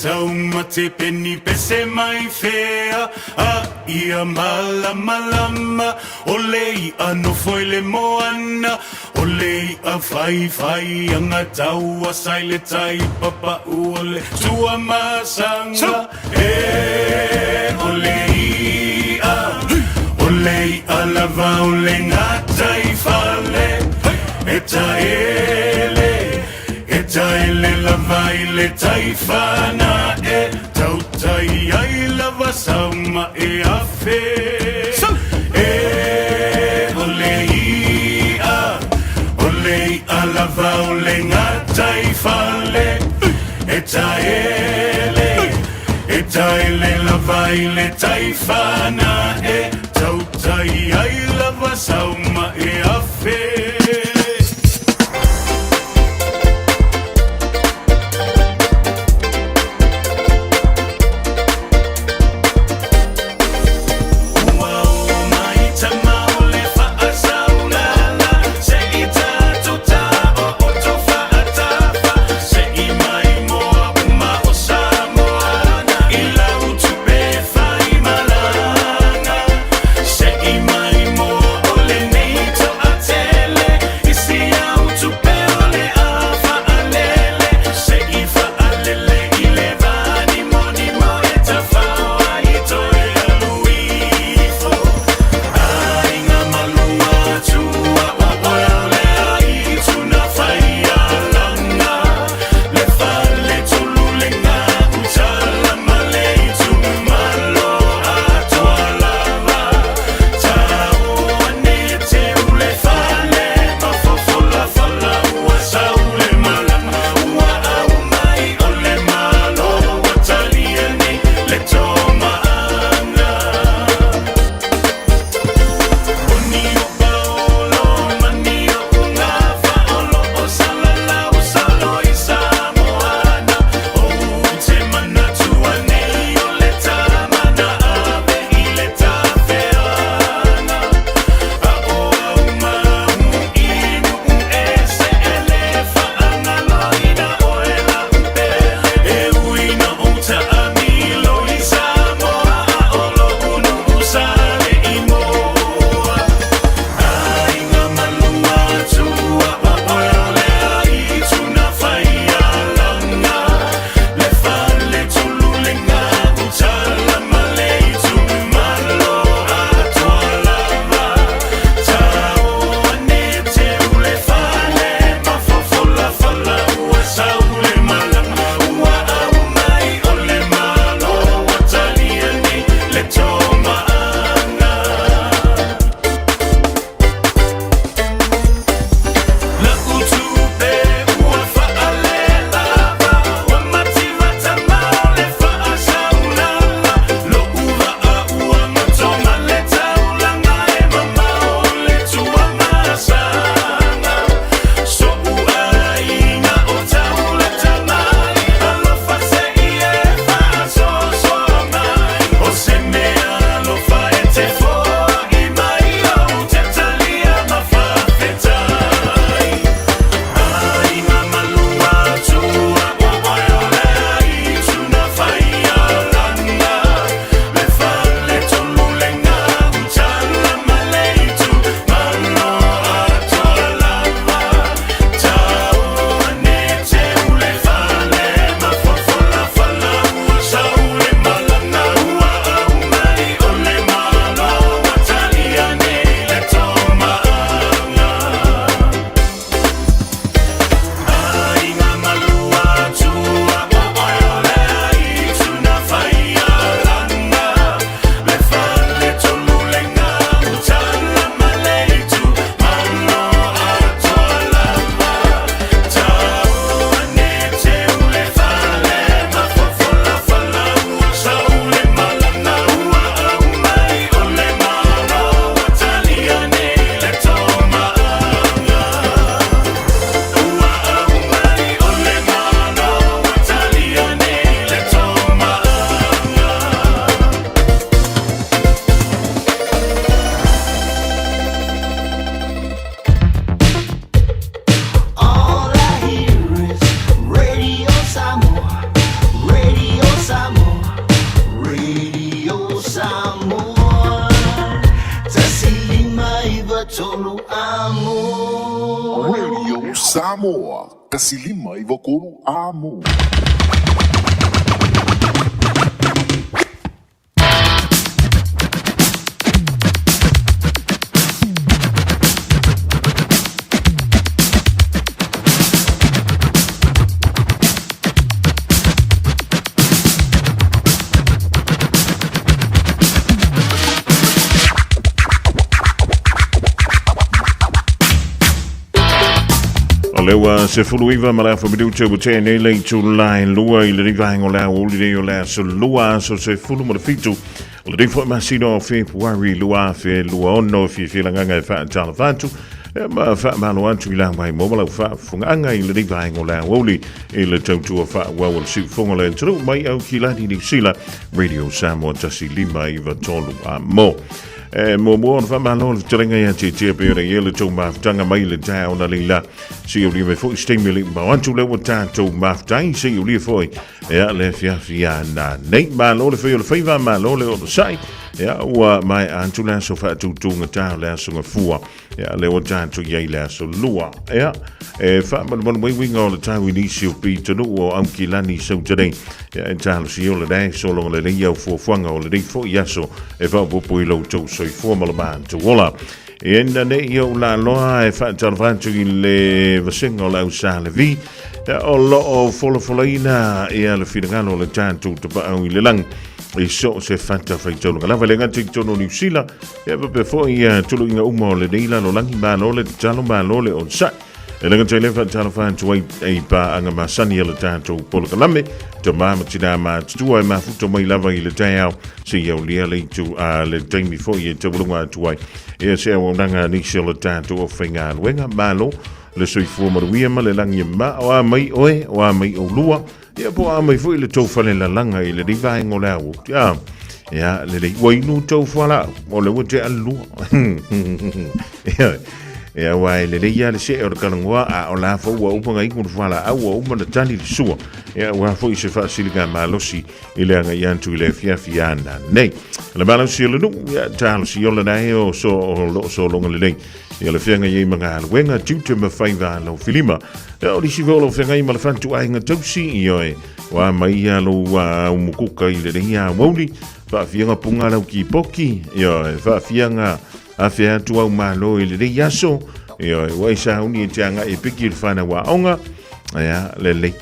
tauma te peni pese mai fea a ia malama o lei ano foi le moana o lei a fai anga taua sai le tai papa ule tua masanga o lei a lava o le ngata i fale Taele lava i le taifana tau tai ai lava sauma afe olei a lava o le ngata i fale taele lava i le taifana tau tai ai lava sauma afe Tell tolu amo Radio Samoa, kasilima i vakulu amo. Lewa se fuluiva ma la famidu te bute ne le tu lai lua I le riva ngo la o le o la so lua so se fulu mo le fitu le di fo masino fe puari lua fe lua ono fi fi la nga fa tala fatu ma fa ma lo antu la mai mo la fa funga nga I le riva ngo la o le le tu fa wa will shoot funga le tru mai au kilani ni sila Radio Samoa tasi lima I va tolu mo mo mo fa ma lo trenga ya ti pe re yele to ma tanga mai le ta ona lila si o me fo stimuli ma wantu le wata to ma tai si o le foi ya le fia na nei ma lo le fio le faiva ma lo le o sai ya wa mai antu la so fa tu ngata la so ngafua ya le wata to ye la so lua ya fa ma mo we all the time we need to be to no o am kilani so today ya ta si o le dai so lo le yo fo fanga o le fo ya so e va bo poi lo to so formal man to wala in the yo la loa e fa tal vantu le vasingo la usale vi o lo folina e al finalo le tanto to ba le lang e so se fanta fa to la valenga tikto no Sila e be fo ia to lo umo le dila lo lang ba lo le talo ba lo le on sa e le ngate fa tal vantu e ba anga masani le tanto polo kalame to mama tina ma tu ai ma futo mai lava I le tau se yo le tu le time before ye to lo tu ai e se o nanga ni se le tanto o finga wenga malo le soi forma wi ma le langi ma o mai oe o mai o lua e po a mai foi le to fa le langa I le diva ngola o ya le wai nu to fa la o le wo te alu ya wai le ya le se o kalangwa a o la fo wa upo ngai ku fa la a wo mo le tani le sua ya wa fo se fa siliga malosi ile nga yantu ile fia na nei le malosi le nu ya tal si yo le dai o so longa le nei ya le fia nga ye manga wenga tutu me faiva lo filima ya o di si volo fia nga ma le fantu ai nga tausi yo wa mai ya lo wa umukuka ile le ya woli fa fia nga punga lo ki poki yo fa fia nga afia tu au malo ile de yaso yo wa isa uni tanga e pikir fana wa onga ya le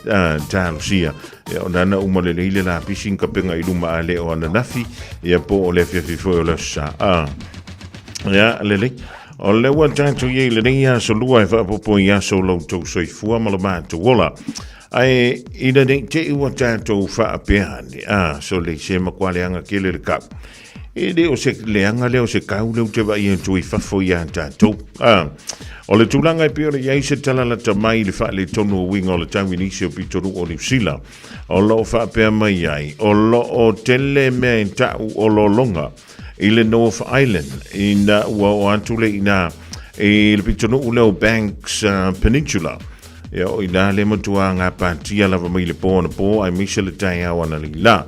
talusia ya nana uma le la pising kapenga I luma ale o na nafi ya po le fi fo le sa ya le o le wa tanto ye le ya so lua fa po ya so lo to so fu ma ma to wola ai ina de te wa tanto fa pe so le se ma kwale anga kele le kap e de o se leanga le o se kau le te vai en tui fafo ia tātou. O le tūlanga I pio le iai se tala la tamai le wha le tonu o winga o le tangi nisi o pitoru o New Zealand. O lo wha pia mai ai, o lo o tele mea in tau o lo longa I le North Island, ina ua o antule ina e le pitoru o leo Banks Peninsula. Ia o ina le matua ngā pātia lava mai le pōna pō, ai misa le tai au ana li la.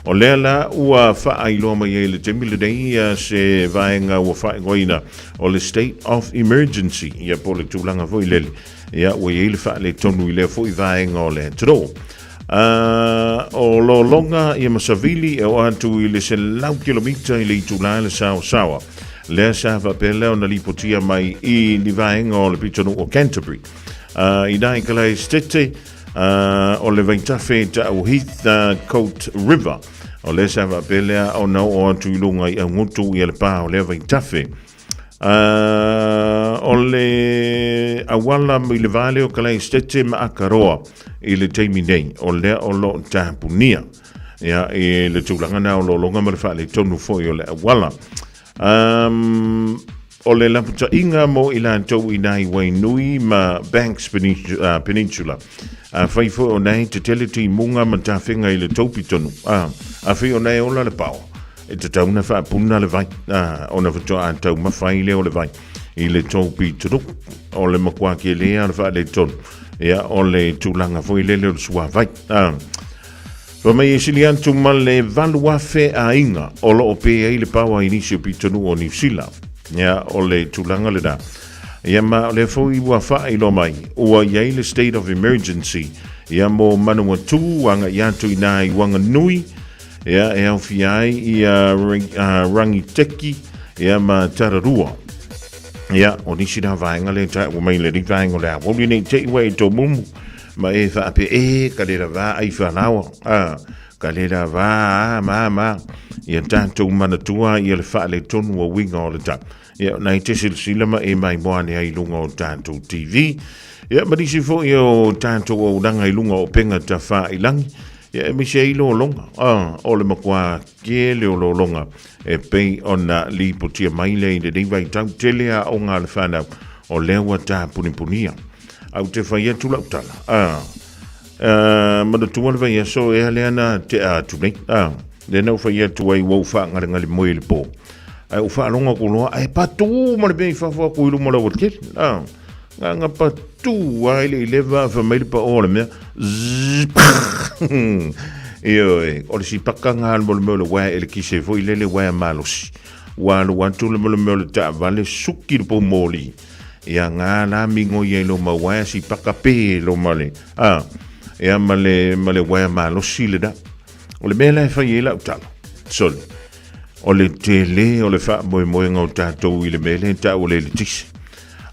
O lea la ua wha ilo mai e le temile dei se vaenga ua wha ngoina o le State of Emergency ia po le tūlanga foi lele ia ua i le wha le tonu I le foi vaenga o le tro o lo longa ia masavili e o atu I le se lau kilomita I le tūlanga le sawa lea sa va pe leo na lipotia mai I li vaenga o le pitonu o Canterbury I dai kalai stete o le vaitafe ta o Heath Coat River o le sa va pelea o na o tu lunga I ngutu I le pa o le vaitafe o le awala mi le vale o kala stete ma akaroa I le taimi nei o le o lo tapunia ya I le tulanga na o lo longa ma le fa le tonu foi o le awala o le laputa inga mo I la tau I nai wainui ma Banks Peninsula fai fo o nei te teleti munga ma ta whenga I le taupitonu a fai o nei ola le pao e te tauna wha puna le vai o na whato a tau mawhai leo le vai I le taupitonu o le makua ke lea le wha le tonu ia o le tūlanga foi le leo sua vai Wa mai esili antu ma le valuafe a inga o lo o pe ai le pawa inisio pitonu o New Zealand. ia o le tulanga le da ia ma le foi wa fa I lo mai o ia le state of emergency ia mo manu tu wanga ia tu ina I wanga nui ia e au fiai ia rangi teki ia ma tararua ia o nisi da vaenga le ta o mai le ri vaenga le o ni nei te wei to mumu ma e fa pe ka le va ai fa nawa ka le va ma ia tanto manatua ia le fa le tonu o winga o le ta ia nei te silsila ma e mai moane ai lunga o tanto TV ia ma disi fo io tanto o danga I lunga o penga ta fa ilangi ia mi se ilo longa o le makua ke le o longa e pei ona li potia mai le de vai tau tele a o nga le fana o lewa ta punipunia au te fai tu la tala ma do tu vai so e le ana te a tu nei le no fai tu ai wo fa nga le mo le po ai o fa longa ko lo ai pa tu mo le bei fa fa ko lo mo lo ke nga pa tu ai le leva fa mai pa o le me io o le si pakanga al mo le wa ele ki se foi le wa malos wa lo wa tu le ta vale suki po moli ia nga la mingo ye lo ma wa si pakape lo male ia male wa malos si le da o le mele fa ye la tala sol o le tele o le fa mo nga ta to ile mele ta o le tis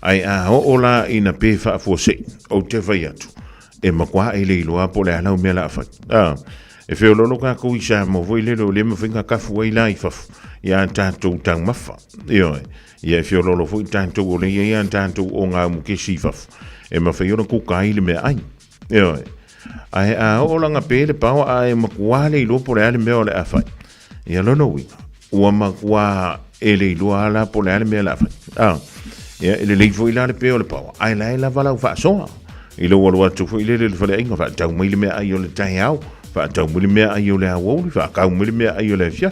ai o la ina pe fa fo se o te fa yatu e makwa ele lo po le ala me la fa e fe lo ka ko isa mo voi le le mo finga ka fu ai lai fa ya tanto tang mafa io e fe lo fu tanto o le ya tanto o nga mu ke si fa e ma fe yo ko ka ile me ai io ai o la nga pe le pa ai makwa le lo po le ale me o le afa ya lo no wi o makwa ele lo ala po le ale me la fa ia ele le foi la le pe o le pa ai la vala fa so I lo wala tu foi le fa le inga fa tau mai le me ai o le tai au fa tau mai le me ai o le au fa ka mai le me ai o le fia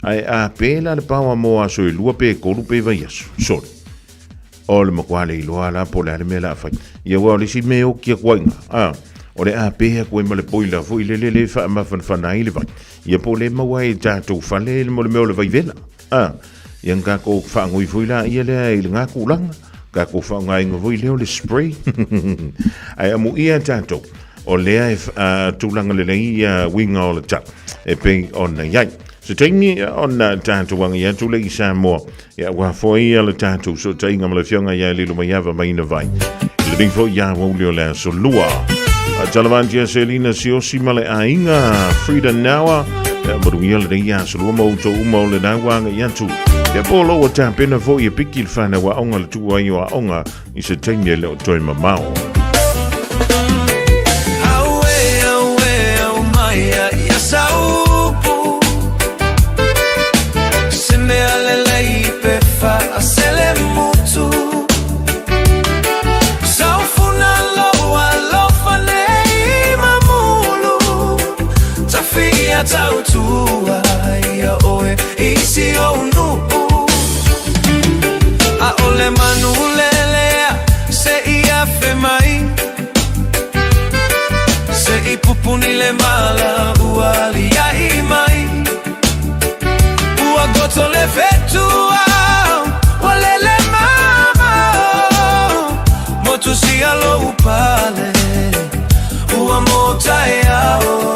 ai a pe la le pa mo a so lu pe ko lu pe va yes so o le mo kwale lo ala po le me la fa ia wa le si me o ki ko inga o le a pe ko me le poila foi le fa ma fa nai le va ia po le mo wa ta tu fa le mo le me o le vai vela yang ka ko fa ngui fuila ia le nga kulang ka ko fa ngai ngui le spray ai amu ia tanto o le tulang le ia winga o le ta e pe on yai so tingi on tanto wang ia tu le isa mo ia wa foi le tanto so tinga le fionga ia le mai ava mai na vai le ding fo ia wo le la so lua Jalavantia Selina Siosi male ainga Frida Nawa Maruia le ia so mo to mo le na wanga ia tu ya polo o tampena fo ia piki le fana wa onga le tu wa yo onga I se tenye le o toi mamao Tautua ia oe isi o nu a ole manulelea se ia fe mai se I pupuni le mala uali ia I mai ua goto le fetua wale le mama motu si alo upale ua mota ia o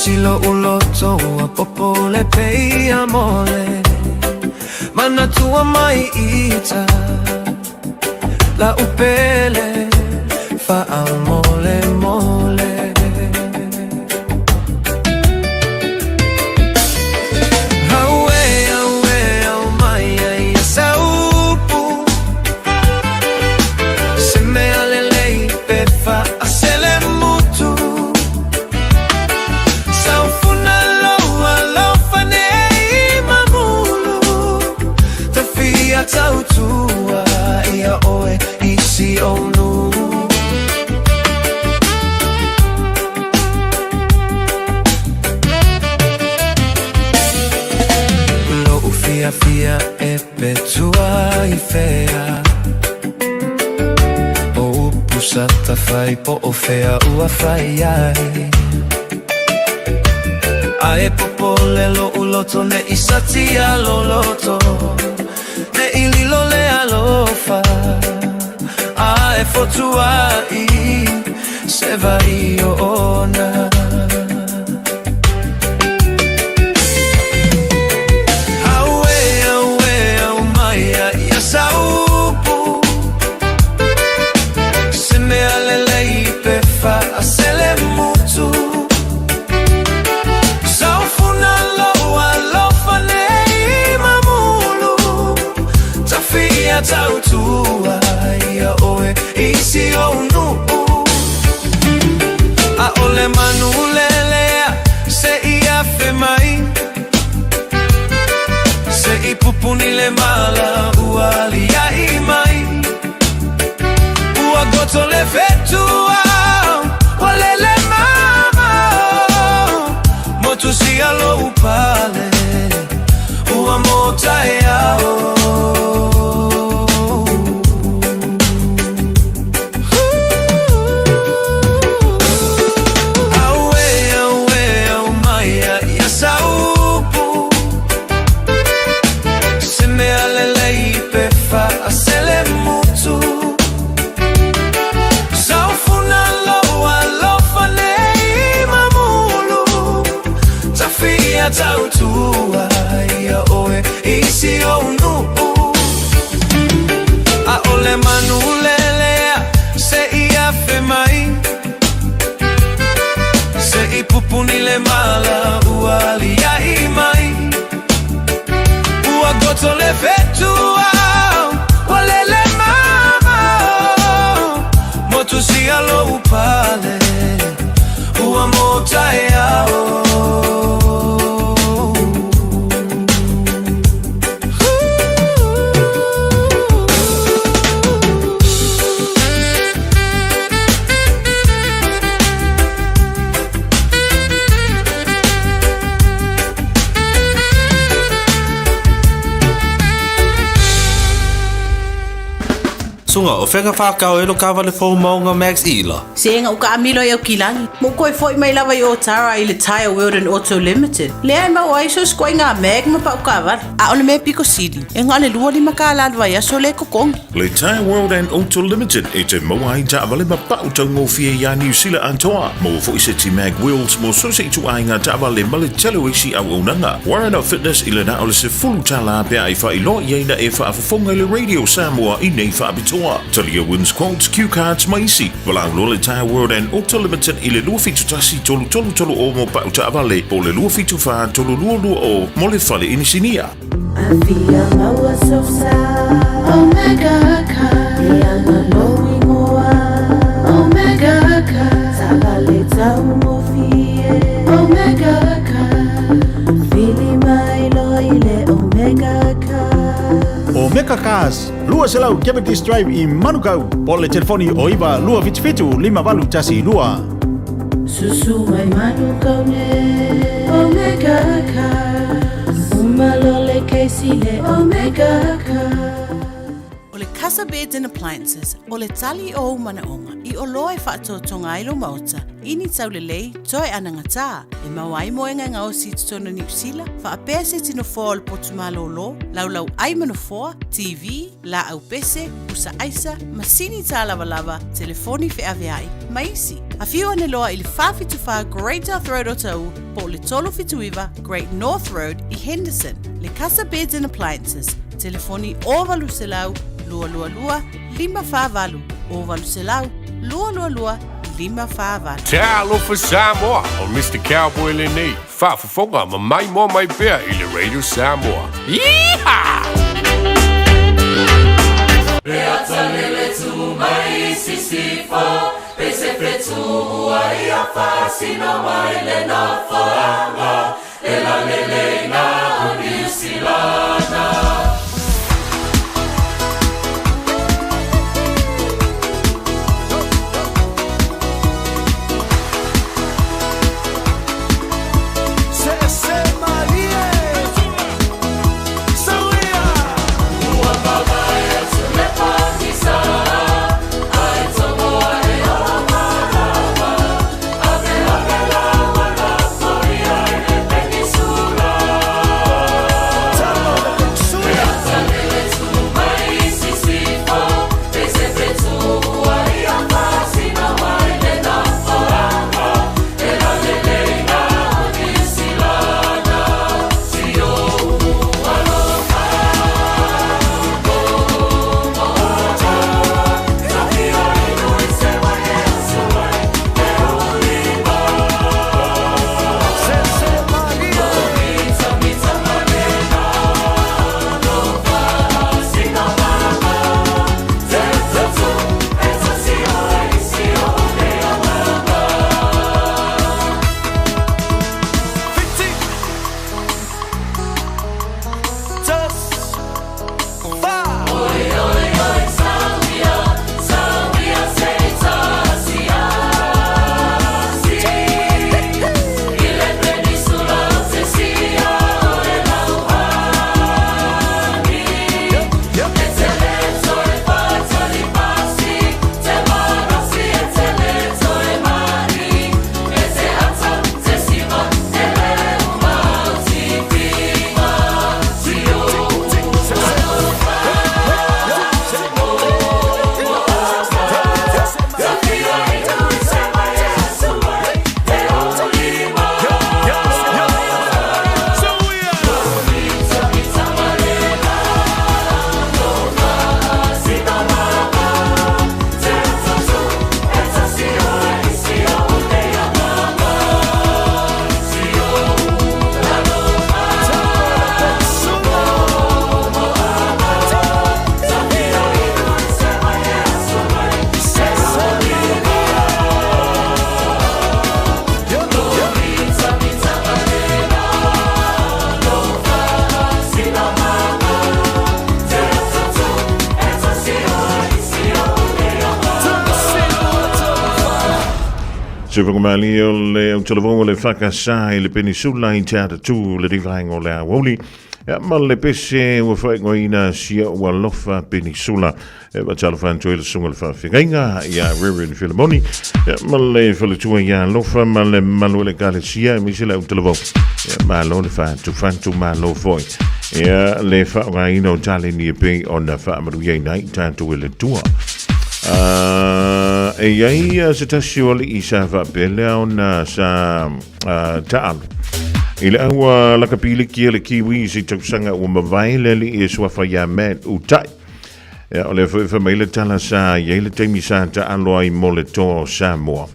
Silo uloto a popo le pei amole Mana tua mai ita La upele fa al mole mole Tautua ia oe isi o nu fia fia e petua I fea O pusata fai po o fea ua fai ai Ae popo lelo uloto ne isatia loloto Ne ililo le alofa Ae fotua I se vai ona Tautua ia oe isi o nu A ole manu lelea se ia fe mai Se I pupuni le mala ua lia I mai Ua goto le fetua Ua lele mama Motu sia lo upale Ua mota e ao Tautua ia oe isi o nu A ole manu lelea se ia fe mai Se I pupuni le mala ua lia I mai Ua goto le fetua Ua lele mama Motu sia lo upale Ua mota e ao Sunga o whenga whakao e lo kawale fo maunga Max Ila. Senga o ka amilo e au kilangi. Mo koe foi mai lava I o Tara I le Tire World and Auto Limited. Lea ma o aiso skoi ngā meg ma pa o kawar. A ole me Pico City. E ngā le lua lima ka alalwa ia so le kokongi. Le Tire World and Auto Limited e te moa I ta avale ma pa o tau ngofia ia New Zealand antoa. Mo fo I se ti mag wheels mo so se tu ai ngā ta avale ma le telo isi au unanga. Warren Up Fitness I le na ole se fulu tala pia I wha I lo ieina e wha afafonga le Radio Samoa I nei wha abitoa. Talia wins quotes, cue cards, maisi. Walang lo le Tire World and Auto Limited I le lua fitu tasi tolu o mo pa uta avale. Po le lua fitu wha tolu lua o mo le whale inisinia. Avia maua sosa Omega Car Leana lowi moa Omega Car Savale tau mofie Omega Car Fili mai loile Omega Car Omega Cars Lua selau Cavendish Drive I Manukau Po le telefoni o iwa lua fitu lima valu tasi lua Susu mai Manukau ne Omega Car Umalole keisi le Omega Car O le Casa Beds and Appliances, o le tali o manaonga, I o loa e whaatotonga I lo mauta, ini tau le lei, toe anangata, e mawai moenga ngao si tutono New Zealand, wha apea se tino fōa o le potumalo lo, lau ai manofoa, TV, la au pese, usa aisa, masini tā lava, telefoni fe aveai, maisi. A whiu ane loa I le whawhituwha Great North Road o tau, po le tolo fituiwa Great North Road I Henderson, le Casa Beds and Appliances, telefoni ovalu selau, lua lima whāwalu, ovalu selau, lua lima whāwalu. Te alofa Samoa o Mr. Cowboy Lenny. Whaafafonga ma mai mo mai pea I le Radio Samoa. Yeehaw! Pea talele tu mai sisifo, pese fretu uai a fasino mai le na whaanga, e la lele na o New Zealand. Se Marie, so Se vangomali o le o televongo le whakasā le penisula i te ata tū le rivaenga o le awoli. Ma le pese ua whaingoina sia ua lofa penisula. Wa talofan le sunga le whawhigainga ia Reverend Philemoni. Ma le whaletua ia lofa ma le malu le kale sia misi le o televongo. Ma lo le whantu ma lo foi. Ia le whaingoina o tale ni e pe o na whaamaru iei nai tātou e le tua. E iai se tasi o le isa whapele o na sa taalu. I le aua lakapili kia le kiwi si tausanga ua mawai le li e swafa ia met utai. O le whamaile tala sa iei le teimi sa taalo ai mo le tō Samoa.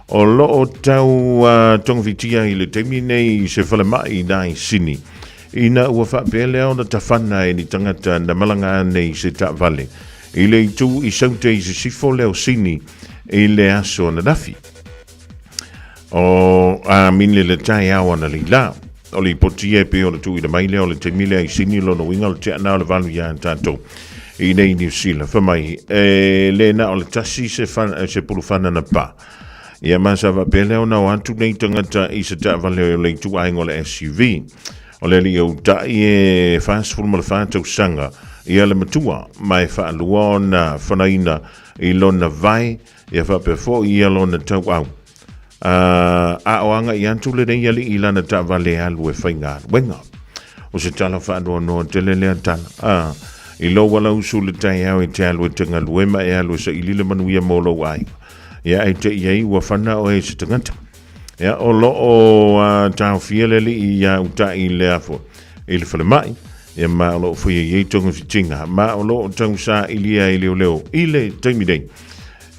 O lo o tau tongvitia i le teimi nei se whalemai nai sini. Ina ua whapele o na tawhana e ni tangata na malanga nei se ta vale. I le itu i saute i se sifo leo sini i le aso na nafi. O a minle le tai awa na li la. O li potie pe o le tu i le maile o le te mile i sini lo no winga o le te ana o le valu ia tato. I nei New Zealand. Whamai, le na o le tasi se pulu whana na pa. Ia masa va pele o na o antu nei tangata i se ta vale o le tu aingo le SUV. O le li o tai e fast full ma le whātau sanga. Ia le matua mai whaalua o na whanaina i lona vai. Ia whapefo i lona tau au. A oanga i antu le nei ali i lana ta vale alu e whainga wenga. O se tala whaadua no te le lea tala. I lo wala usu le tai au e te alu e tenga luema e alu sa ili le manuia molo ai. Ia e te iei ua whana o e se tangata. Ia o lo o tau fieleli i uta i le afo. I le whale mai. Ia ma o lo fuia iei tonga fitinga. Ma o lo tau sa ilia i leo leo. I le taimi dei.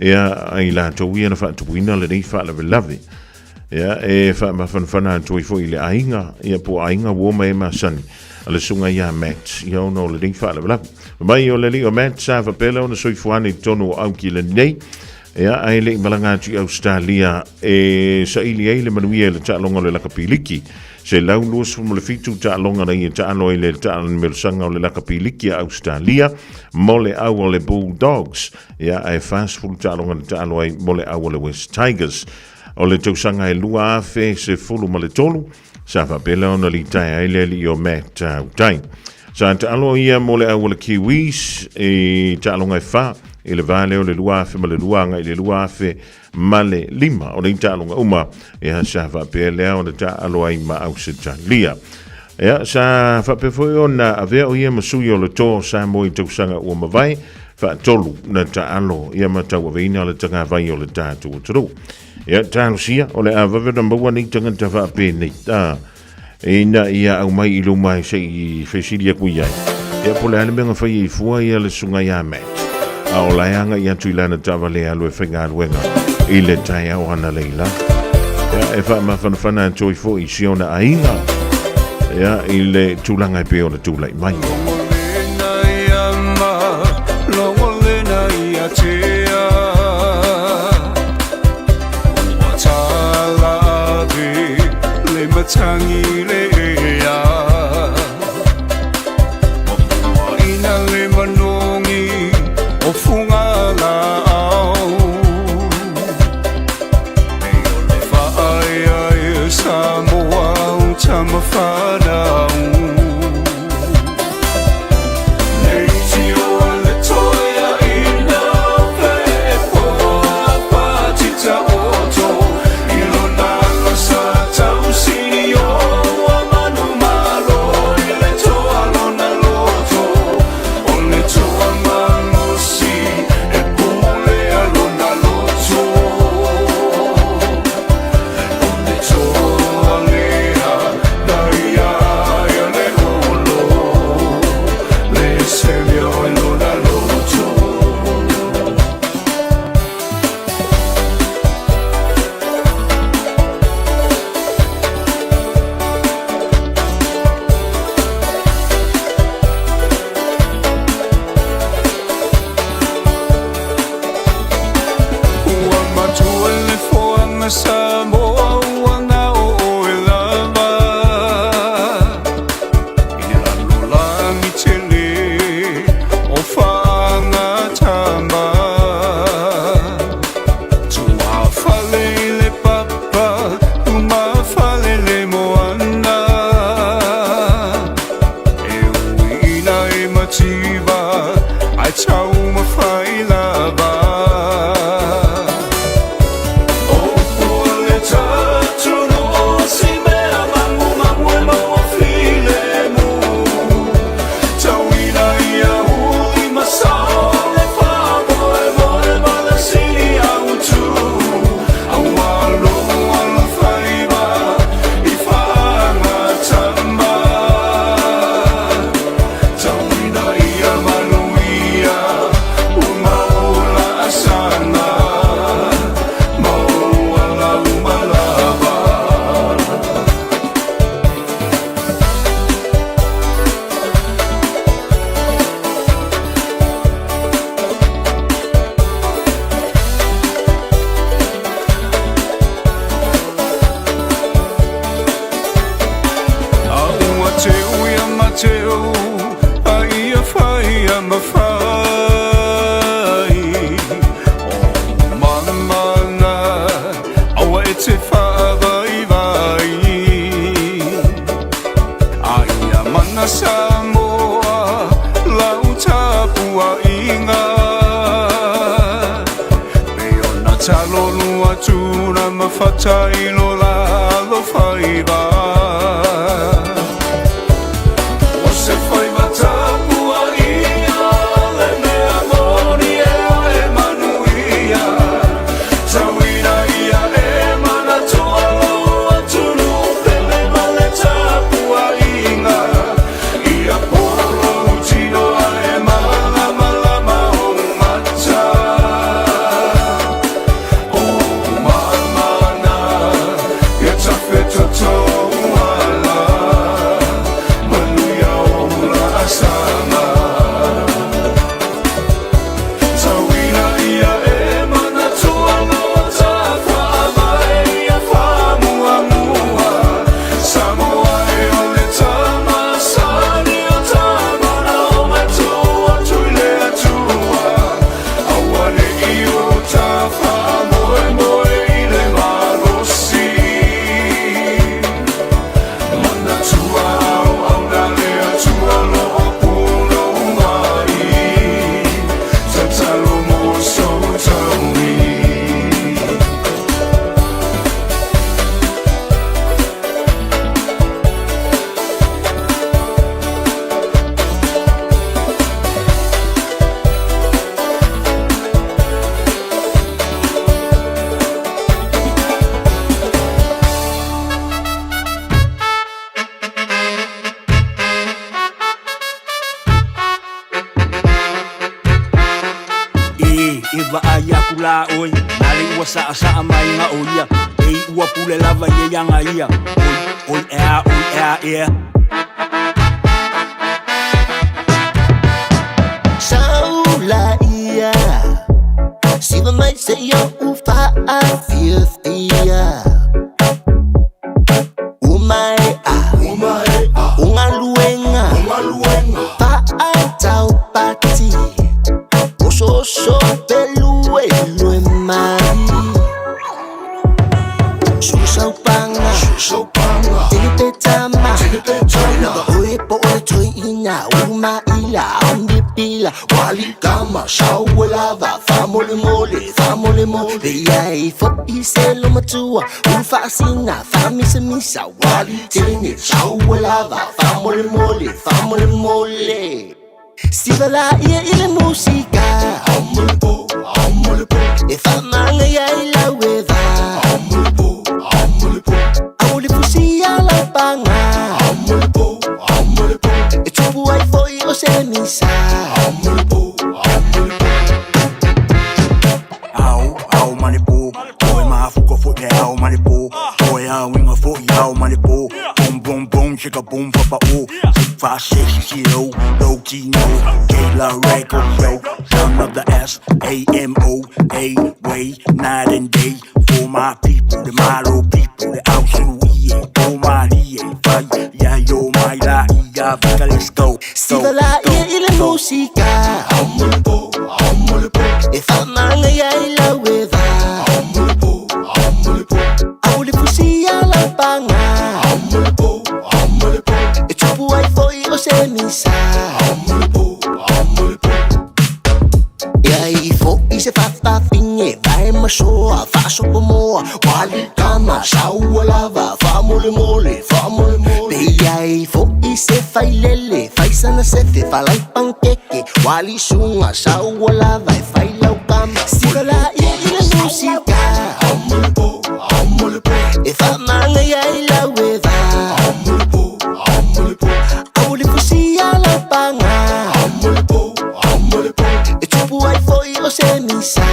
Ia ai la tau ia na whaatupuina le nei whaala lawe. Ia e whaamawhanawhana tui fo i le ainga. Ia po ainga woma e masani. Ale sunga ia Matt. Ia ono le nei whaala lawe. Mai o le li o Matt sa whapela o na soifuane tono au ki le nei. Ia ai le malanga tu Australia e sa ili ai le manuia le ta'alonga le lakapiliki. Se lau luas mo le fitu ta'alonga na i ta'alo i le ta'alonga melusanga o le lakapiliki a Australia mo le au o le Bulldogs. Ia ai fast full ta'alonga le ta'alo ai mo le au o le West Tigers. O le tausanga e lua afe se fulu ma le tolu. Sa whapela o na li tai ai le li o Matt utai. Sa ta'alo ia mo le au o le Kiwis e ta'alonga e wha. I le vale o le luafe ma le luanga i le luafe ma le lima o le talonga uma e ha sa whapele o le ta'alo ai ma au se talia. Ea sa whapefoi o na avea o ia masui o le tō sa mo i tausanga ua mawai whaatolu na ta'alo ia matau aveina o le tanga vai o le tātu o turu. Ea tālo sia o le avawe na maua ni tangata whape nei tā. E na ia au mai i lumai se i whesiria kuiai. Ea pole ane menga whai i fua ia le sunga ia Matt. A o laianga i atu ilana tavale alu e whainga aluenga i le tai au ana leila. E whaamawhanawhana tui fo i siona ainga. I le tūlanga i peo na tūlai mai. Tangi le ea ina le manongi o funga la au e o le whaaya e Samoa o tama whanau nei ti o le toia ina pe poa patita oto ilo nala sa tau sini o amanu malo i le toa lona loto o le toa malo si e pule alona loto o le toa lea daia ia le holo le semio alona loto ua matua le foanga Samoa uanga o e lava i alulangi tele o whaanga tama tua whale le talo lua tuna mawhatai lo la lo whaiva O se whaiva tapua ia le mea moni e manuia Tawina ia e mana tua loa tunu pele male tapua inga Ia polo tino e mana malama o mata O mamana ia tawheta tauala Manuia o la asama Tawina ia e mana tua noa tāwha mai ia whamuamua Samoa e o le tama sani o tamana o matua tuile atua Awane i o tāwha moe moe i le marosi Mana tua au au na le atua lo o puno mai Tatalo mo so taumi Eva aya kula oi nari ua sa mai nga oia ei ua pule lava ye yanga ia oi ea Saula ia Siva mai se yo ufa a fiestia Umai a Unga luenga Pa a tau pati Oso pelue lue mai Susau panga Tilipe tama Lava oe po o toi ina Uma ila Ambi pila Wali kama Shaue lava Famole mole Iai fo i se lo matua Ufa asina Fami se misa Wali tini Shaue lava Famole mole Siva la ia ile musika E famanga ia ila weva Aule fusia la panga E tupu ai foi o se misa Au manipo Oi mafuko fote au manipo Oi a winga fote au manipo Boom boom chika boom papa o 560 low Tino Kayla record yo Son of the S-A-M-O-A way night and day For my people, the Maro people The Ausuie, O Marie Vai, ya yo mai la ia Vika let's go Siva la ia ile musika E famanga ia ila weva Aule fusia la panga E tupu ai foi o se misa Ia i fo i se fafafinge Vai masoa, faso pomoa Wali kama, shaua lava Famole Pe ia i fo i se fai lele Fai sana sefe, falai pankeke Wali sunga, shaua lava E fai lau kama Siva la ia ile musika E famanga ia ila weva Aule fusia la panga E tupu ai foi o se misa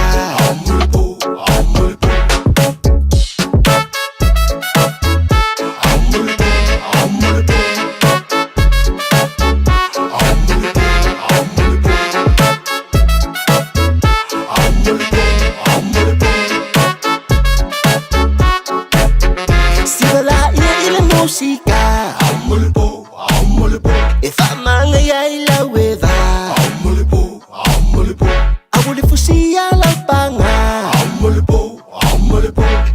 Siva la ia ile musika E famanga ia ila weva Aule fusia la panga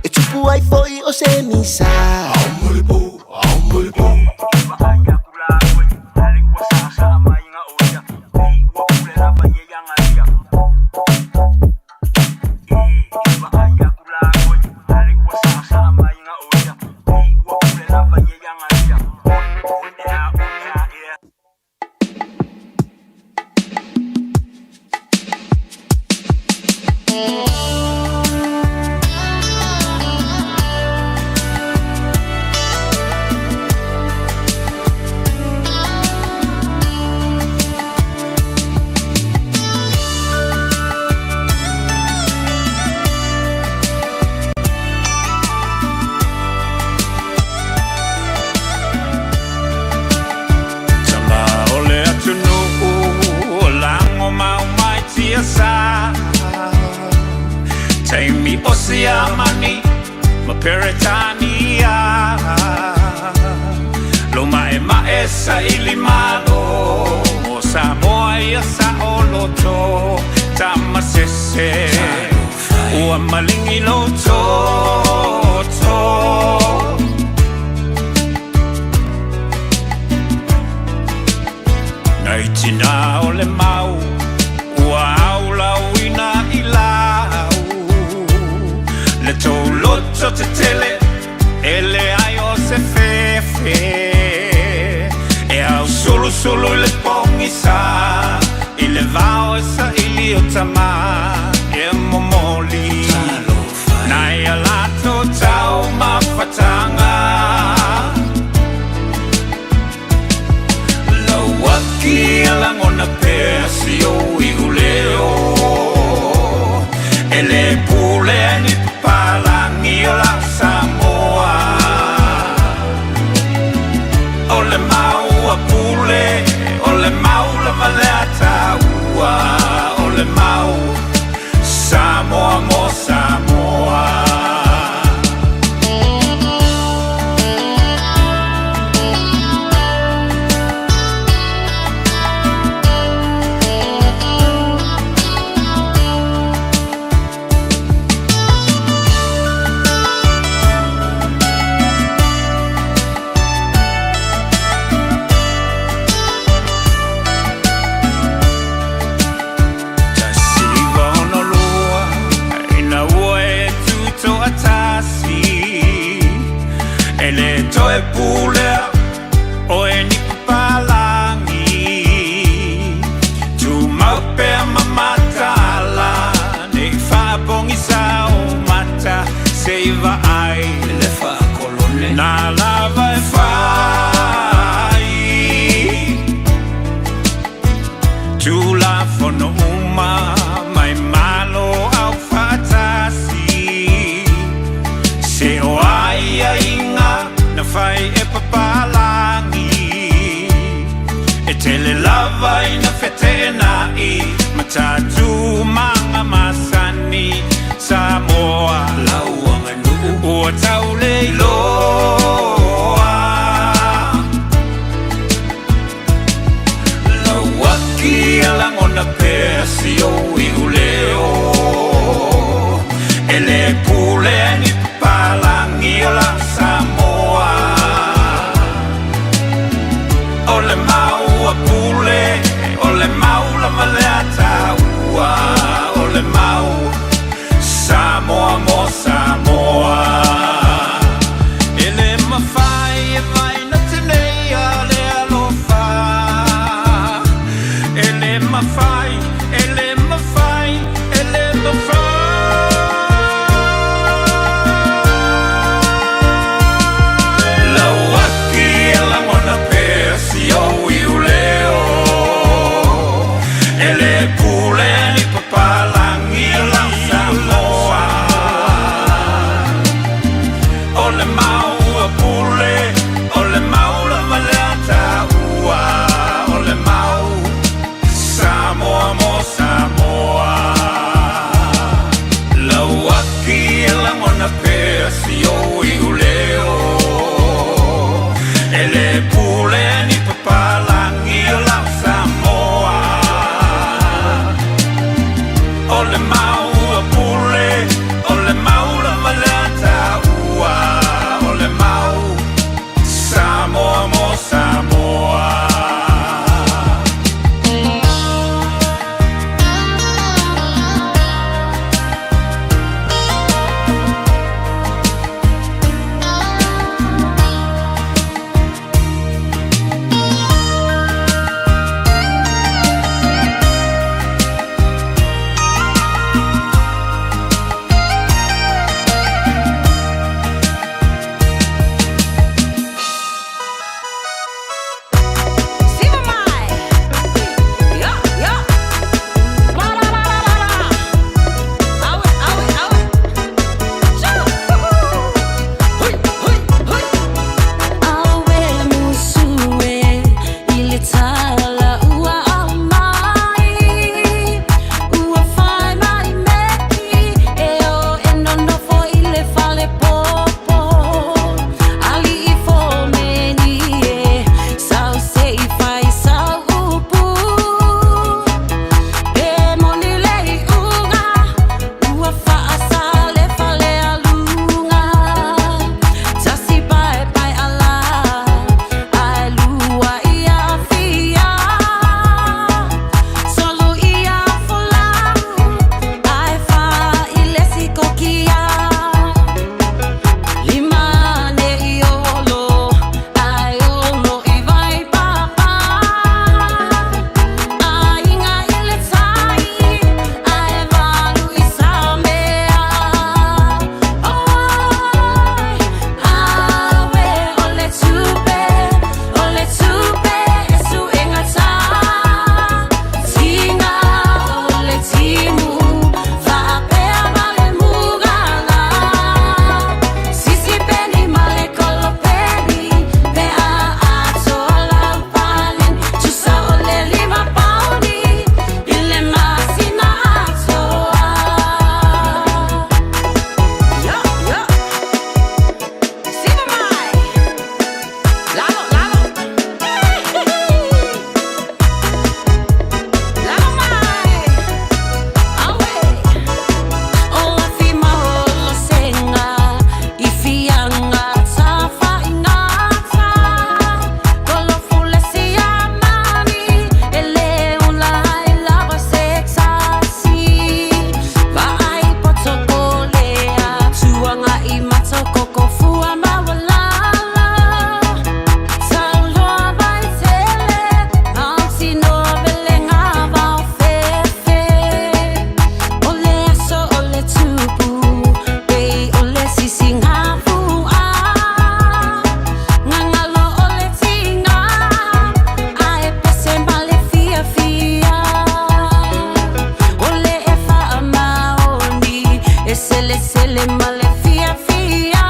E tupu ai foi o se misa Eva Taimi Oceamani, Maperetania, Loma e maesa ilimalo, Samoa ia saoloto, Tamasese, Ua malingi loto, Naitina ole mau, Ua aula uina ilau, Le tau loto te tele, ele ai o se fefe. E au solo le pongi sa, ile vao esa ili o tama, e momoli. Nai alato tau mawhatanga. Lawaki alangona pesi o iuleo, ele pule ni palangi o la Samoa. Ole mau a pule, ole mau la maleta ua, ole mau Samoa mo Samoa. Toe pule o e ni palangi tu maupe mamatala ne fa bongi sa o mata seiva ai le fa kolone na lava e fai tu la fono uma mai malo au fatasi se o ai inga na fai e papalangi e tele lava ina fetena I matatu manga masani Samoa lauanga nuku o taule loa lawaki alangona pesi o iuleo ele pule ni papalangi o la Samoa. Ole mau a pule, ole mau la maleata ua. sele sele male fia fia.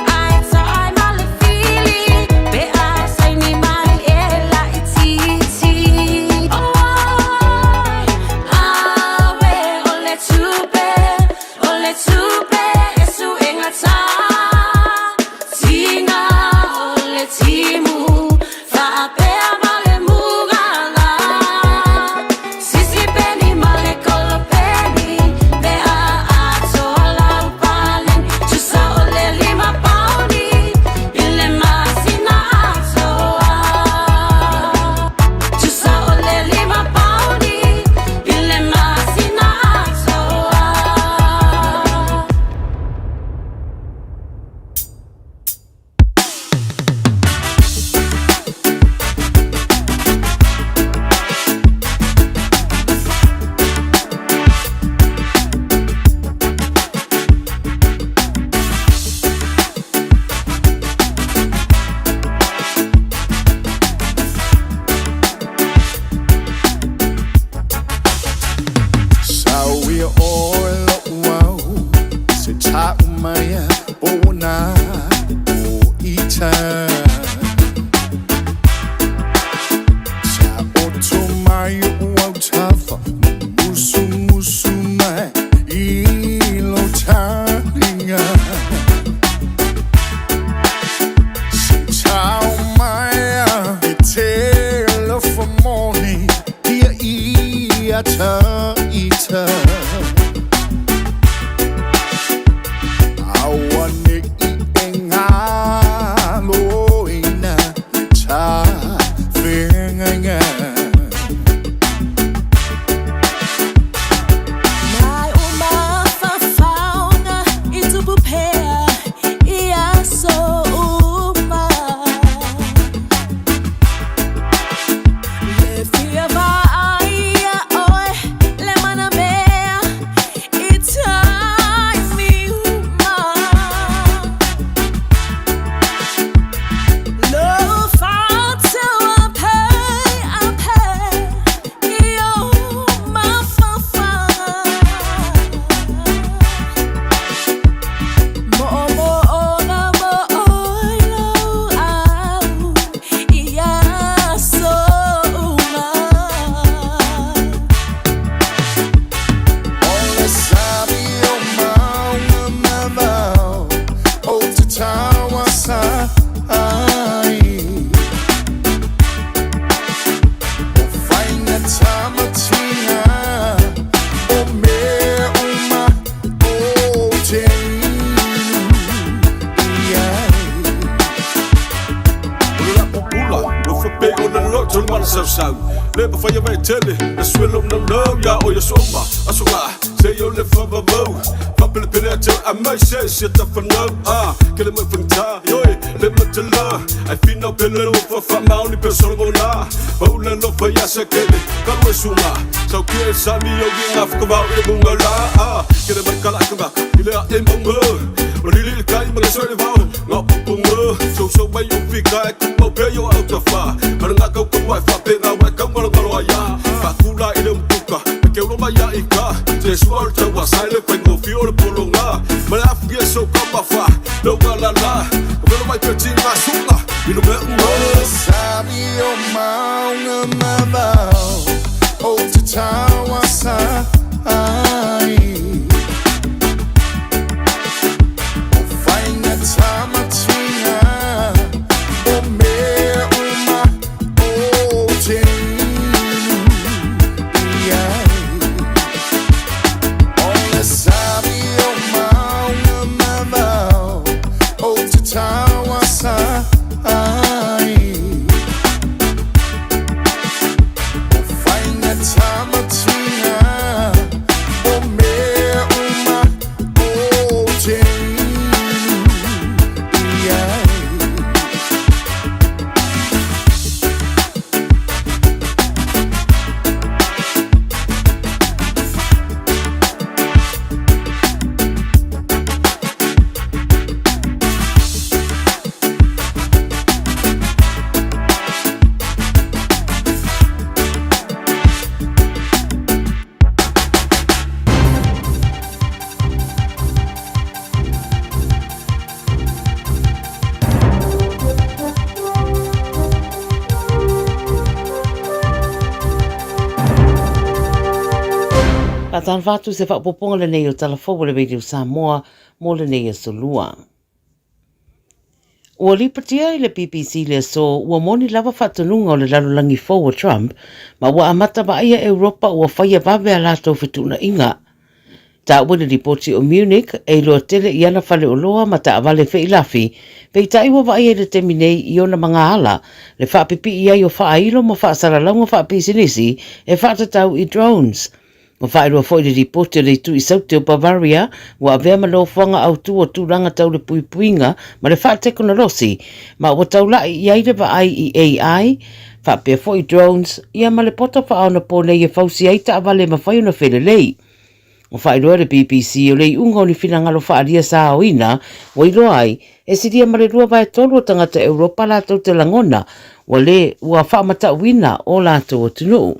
Ai sai male fili, be a sai ni mai ela ititi. Oh, awe ole tupe, esu engata. Tinga ole timu, fa pea male mugala. Sisi peni male kolo peni, be a tola upalen. Chusa ole lima pauni, ile masina atoa. Chusa ole lima pauni, ile masina atoa. Sawi olo wau se ta umaya bona o ita sa oto mai wau tafa musu musu mai ilo taringa se ta umaya etelo for morning dia iata ita awane ingalo ina ta fenganga Mai uma fafauna itupupea ia so uma. Le fia va aia oe le mana mea itai mi uma. Lo fatu ape io ma fafa. Mo ona mo oilo au ia so uma. Ole sabi o mau mamau o te tawa sa ai o fainga tamatina o me uma o te iai Ula pupula, ufa pe ona lo tol mal sau sau. Le pa faya vai tele, na swelo no no ya o ya soma. Asola, se yo le fa ba mo. Pa pele pele te a mai se ta fa no. Kele mo fanta, yo le mo te la. Ai fino pele no fa fa ma oni pe solo na. Ba ula no fa ya se kele, ka lo suma. Sau ke sa mi yo gi af ka ba e bunga la. Kele mo kala ka ba, ile a e bunga. Lili kai mga soi le vau, ngā pupunga. So mai o whika e kumau pe yo au ta wha. Mana ngā kau kumai wha pe ngā wai kau mara ngaro ai a. Ka kula i le mpuka, me keu no mai a i ka. Te suar te wa sai le pai ngofi o le polo ngā. Mana afu ye so kama wha, lau ngā la la. Mana mai pe ti ngā sunga, ino me unga. sabi o mau mamau o te tawa sa ai o fainga tamatina o me uma o te iai ole whātāna whātu se whapoponga le nei o Talafou le Radio Samoa mo le nei a solua. Ua lipatia i le BBC le so ua moni lava whatanunga o le lalulangi fōu o Trump, ma ua amata ba ia Europa ua whaia bawe a lātou whetuna inga. Ta ua le ripoti o Munich, e loa tele i ana whale o loa ma ta avale wheilafi, pei ta iwa wa ia le teminei i ona mga ala, le whapipi i ai o whailo ma whaasaralaunga whapisinisi e whaatatau i drones. Ma whaerua fwoi le ripoti o le tu i saute o Bavaria, wa avea ma lo whanga au tu o tūranga tau le puipuinga, ma le whaateko na rosi, ma ua taulai i aire wa ai i AI, whapea fwoi drones, ia ma le pota whaona pōnei e whausi ai ta avale ma whaiona whelelei. O whaeroa le BBC o le unga o ni whinangalo whaaria sa o ina, wa iroa ai, e siria ma le rua vai tolu o tangata Europa la tau te langona, wa le ua whaamata wina o la tau o tunu.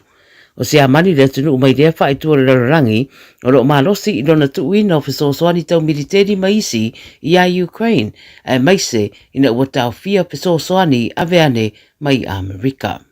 O se amani le tunu mai rea whaetua le rarangi, o lo malosi i lona tu wina o whesosoani tau militeri maisi i a Ukraine, e maise ina ua tau fia whesosoani a veane mai Amerika.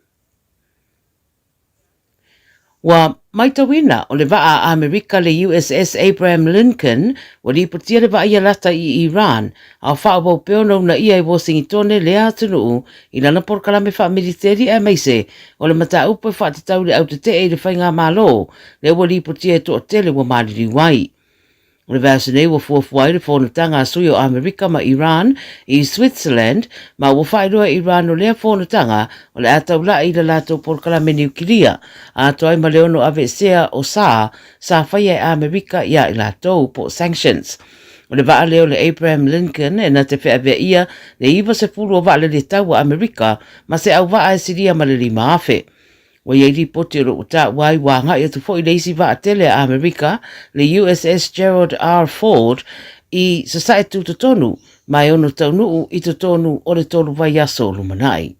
Wa mai tawina o le vaa a Amerika le USS Abraham Lincoln wa li putia le vaa ia lata i Iran a whaawau peono na ia i Washington le atunu i lana porkalame wha militeri e meise o le mata upo i whaatatau le autete e le whainga malo le wa li putia e to tele wa mariri wai. O le vasa nei wa fuafuai le whonatanga a sui o Amerika ma Iran i Switzerland ma wa whairoa Iran o lea whonatanga o le atau la i le lato porkalame niukilia a toai ma leono ave sea o sa whaia e Amerika ia i lato po sanctions. O le vaa leo le Abraham Lincoln e na te whea vea ia le iwa se pulu o vaa le tau a Amerika ma se au vaa e siria ma le lima afe. Wa iei ripoti o uta wai wanga i atu fo i leisi wa atele a Amerika le USS Gerald R. Ford i sasae tu tonu mai ono taunu i tonu o le tolu vai aso lumanai.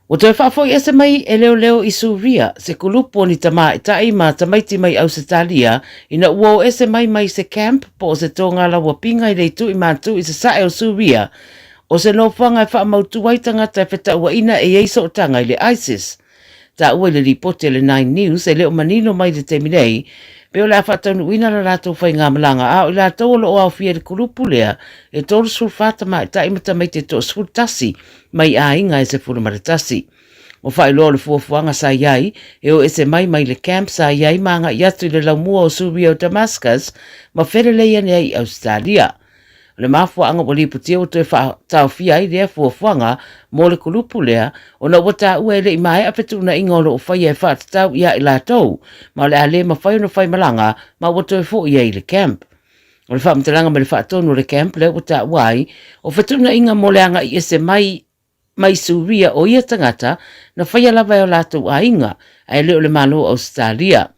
O te whaafoi ese mai e leo i Suria se kulupo ni tama i tai ma tamaiti mai Ausitalia ina uo ese mai se camp po se tonga la wapinga i leitu i matu i sasae o Suria o se no whanga e whaamautu waitanga te wheta ua ina e eiso o tanga i le ISIS. Ta ua le ripote le 9 News e leo manino mai le teminei, pe o le awhatanu ina la rātou whai ngā malanga a o le rātou lo o au fia le kurupu lea e tōru sulfata mai ta imata mai te tō sultasi mai a inga e se furu maratasi. O whai lo le fuafuanga sa iai e o ese mai le camp sa iai maanga i atu i le laumua o Suria o Damascus ma where leia nei i Australia. Le mafua anga wali putia o te tau fia i rea fuafuanga mo le kulupu lea o na wata ue le i mai a petuna ingolo o whai e whaatatau ia i lātou ma le ale ma whai no whai malanga ma wata e fo ia i le camp. O le whaamtalanga ma le whaatonu le camp le wata uai o whetuna inga mo le anga i ese mai Suria o ia tangata na whai alawa o lātou a inga a leo le malo Australia.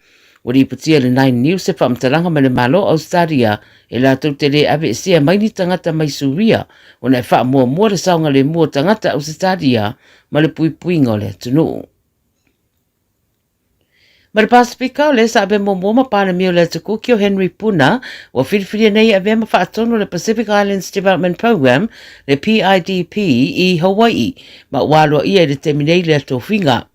Wari putia le 9 News se whaamtalanga ma le malo Australia e la tau te le ave sia mai ni tangata mai Suria o na e wha mua le saunga le mua tangata Australia ma le puipuinga o le atunu. Ma le Pasifika o le sa abe mo ma pāna mio le tukuki o Henry Puna o whiriwhiria nei abe ma whaatono le Pacific Islands Development Program le PIDP i Hawaii ma waloa ia le teminei le atofinga.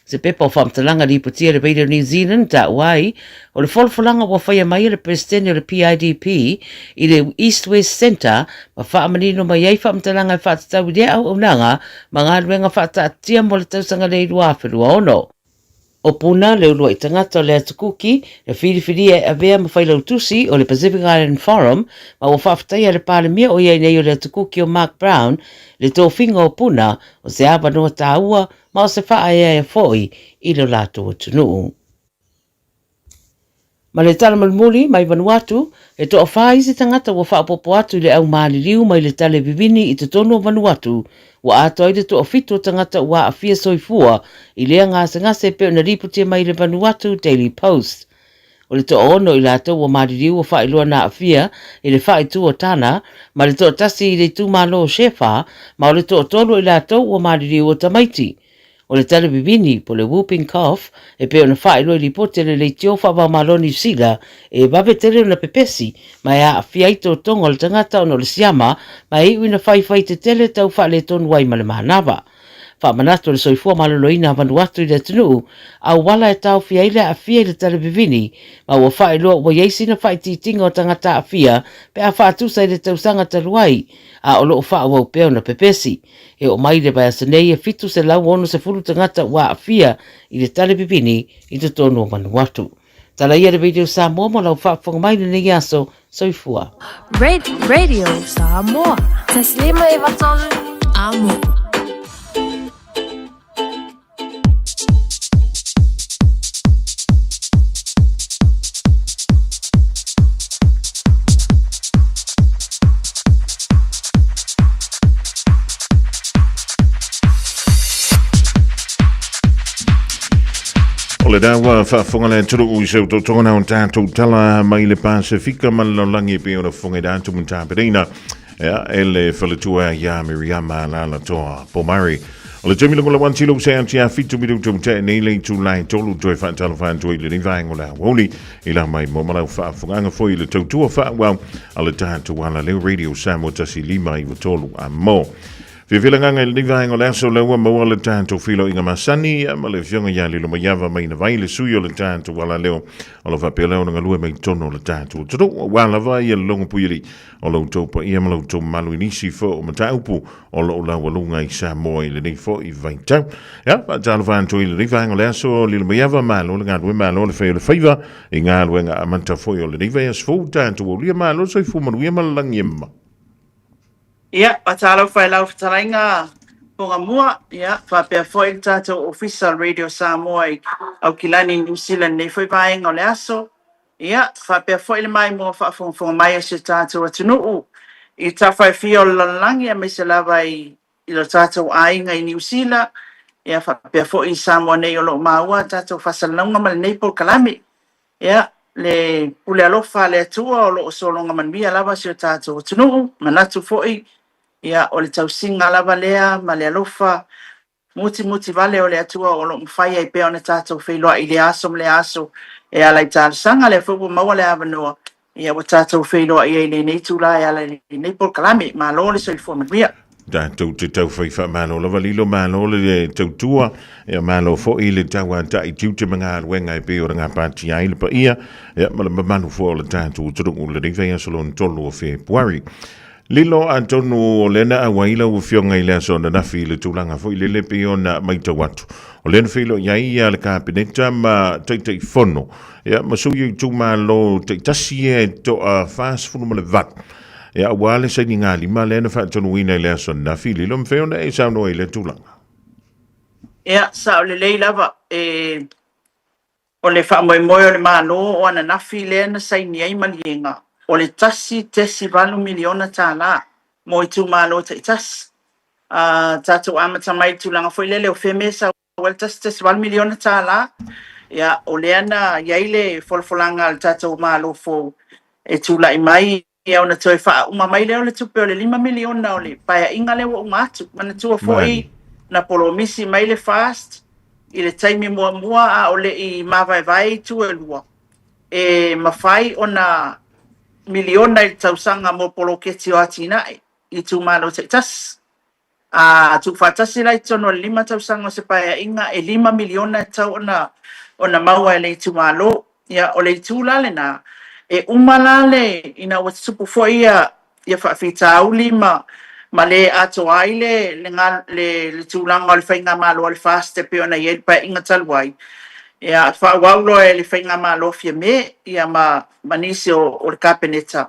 Se pepa o whamtalanga li putia le Radio New Zealand ta wai, o le wholwhalanga wa whaia mai le presidente o le PIDP i le East West Centre, ma whaamanino mai ei whamtalanga e whaatatau rea au unanga, ma ngā ruenga whaatatia mo le tausanga le irua awhirua ono. O puna le ulua i tangata o le atukuki, le whiriwhiria e avea ma whailau tusi o le Pacific Island Forum, ma o whaafatai le pālemia o iei nei o le atukuki o Mark Brown, le tōwhinga o puna o se aba noa tāua, ma o se wha e foi i lo lato o tunu. Ma le tala malmuli mai Vanuatu, e to o whai si tangata wa whaapopo atu le au maali riu mai le tale vivini i te tono o Vanuatu, wa ato i le to o fitu tangata wa a fia soifua i lea ngase pe o na riputia mai le Vanuatu Daily Post. O le to ono i lato wa maali riu o whai lua na a fia i le whai tu o tana, ma le to o tasi i le tu malo o shefa, ma o le to o tolo i lato wa maali riu o tamaiti. O le tale bibini po le whooping cough e pe ona whae roi li potele le tio whawa maloni sila e babe tere ona pepesi mai a fiaito tonga le tangata ono le siama mai iwi na whai te tele tau wha le tonu wai ma le mahanawa. Whamanato le soifua maloloina Vanuatu I le tunu, au wala e tau fia ile a fia le televivini, ma ua whae loa ua yeisina whae titinga o tangata a fia, pe a whaatusa I le tausanga taluai, a o loo wha wau peo na pepesi. E o mai le bai asanei e fitu se lau ono se fulu tangata wa a fia I le televivini I te tono o Vanuatu. Tala ia le video Samoa mo lau whaafonga mai le nei aso, soifua. Radio Samoa. Taslima Ivatolu Amo. O le dawa whaafonga le turu ui seu tō tōna o tātou tala mai le Pasifika malalangi pe o na whonga dātu mun tāperina e le whaletua ia Miriama la toa Pomari. O le tūmila la wantilo se antia fitu miru tō te nei le tūlai tōlu tōi whaatalo whaantoi le nivaengo la woni I la mai mo malau whaafonganga foi le tautua whaawau a le tātou wala leo Radio Samoa tasi lima I watolu a mo. Whiwhilanganga I nivaengo le aso leua maua le tātou whilo inga masani ma le whionga ia lilo maiawa mai na vai le sui o le tātou wala leo o le whapea leo nga lua mai tono le tātou. Toro wala vai ia longa puiri o lau taupa ia ma lau tau malu inisi fo o mataupu o lau lau walunga I Samoa I le nei fo I vaitau. Ia, talo whanto I le nivaengo le aso lilo maiawa malo le ngā lue malo le wheo le whaiva I ngā lue ngā amanta foi o le nivaengo sfo tātou o lia malo so I fumaru ia malangi emma. Ia, patalo whai lau whatarainga ponga mua, ia, whapea foi tātou official Radio Samoa I au kilani New Zealand nei foi vaenga o le aso. Ia, whapea foi le mai mua whaafonga mai a se tātou atunuu. I tawhai fio lalangi a me se lava I lo tātou ainga I New Zealand. Ia, whapea foi I Samoa nei o lo maua tātou whasalunga ma le nei pol kalami. Ia, le pule alofa le atua o lo solonga manmia lava se tātou atunuu. Manatu foi Ia o le tausinga lava lea ma le alofa muti vale o le atua o lo mwhai ai pea o na tātou whailoa I le aso le aso e ala I tārsanga le fupu maua le avanoa ia o tātou whailoa I le nei tūla e ala nei pol kalami ma lo le soifua manwia. Tātou te tau whaiwha malo lava lilo malo le tautua e malo fo I le taua ta I tiute mga aruenga I peo ngā pāti ai le pa ia e ma le mamanu fo le tātou turungu le rewhai asolon tolu o Februari. Lilo Antonu o lena a waila u fionga I le aso na nafi le tūlanga fo I le peo na maita watu. O lena whilo iai ia le kāpeneta ma teitei fono. Ia masuyo I tūma lo teitasi e to a fast funu ma le vat. Ia wale sa ni ngā lima lena whaatonu ina I le aso na nafi lilo mwheo na e sauno I le tūlanga. Ia sa o le lei lava o le whaamoemoe o le malo o ana nafi lena sa ni ai malienga. O le tasi tesi valu miliona tāla mo I tū malo te tasi. Tātou amata mai tūlanga foi lele o whemesa o le tasi valu miliona tāla. Ia o le ana iaile folfolanga al tātou malo fo e tūla I mai ia ona toi wha uma mai leo le tupe o le 5 miliona o le paia inga leo o ngatu. Mana tua foi na polomisi mai le fast I le taimi mua a o le I mawai tu e lua. E mawhai ona miliona I tausanga mo polo keti o atina I tu malo te tas. Tu whatasi lai tono 5 tausanga se paia inga e 5 miliona tau ona maua e le tu malo. Ia o le tu lale na e umalale ina o tupu fo ia whawhita au lima ma le ato aile le tūlanga o le whainga malo o le faste pe ona i pa inga taluai. Ia whawaulo e le whainga malo fia me ia manisi o le kapeneta.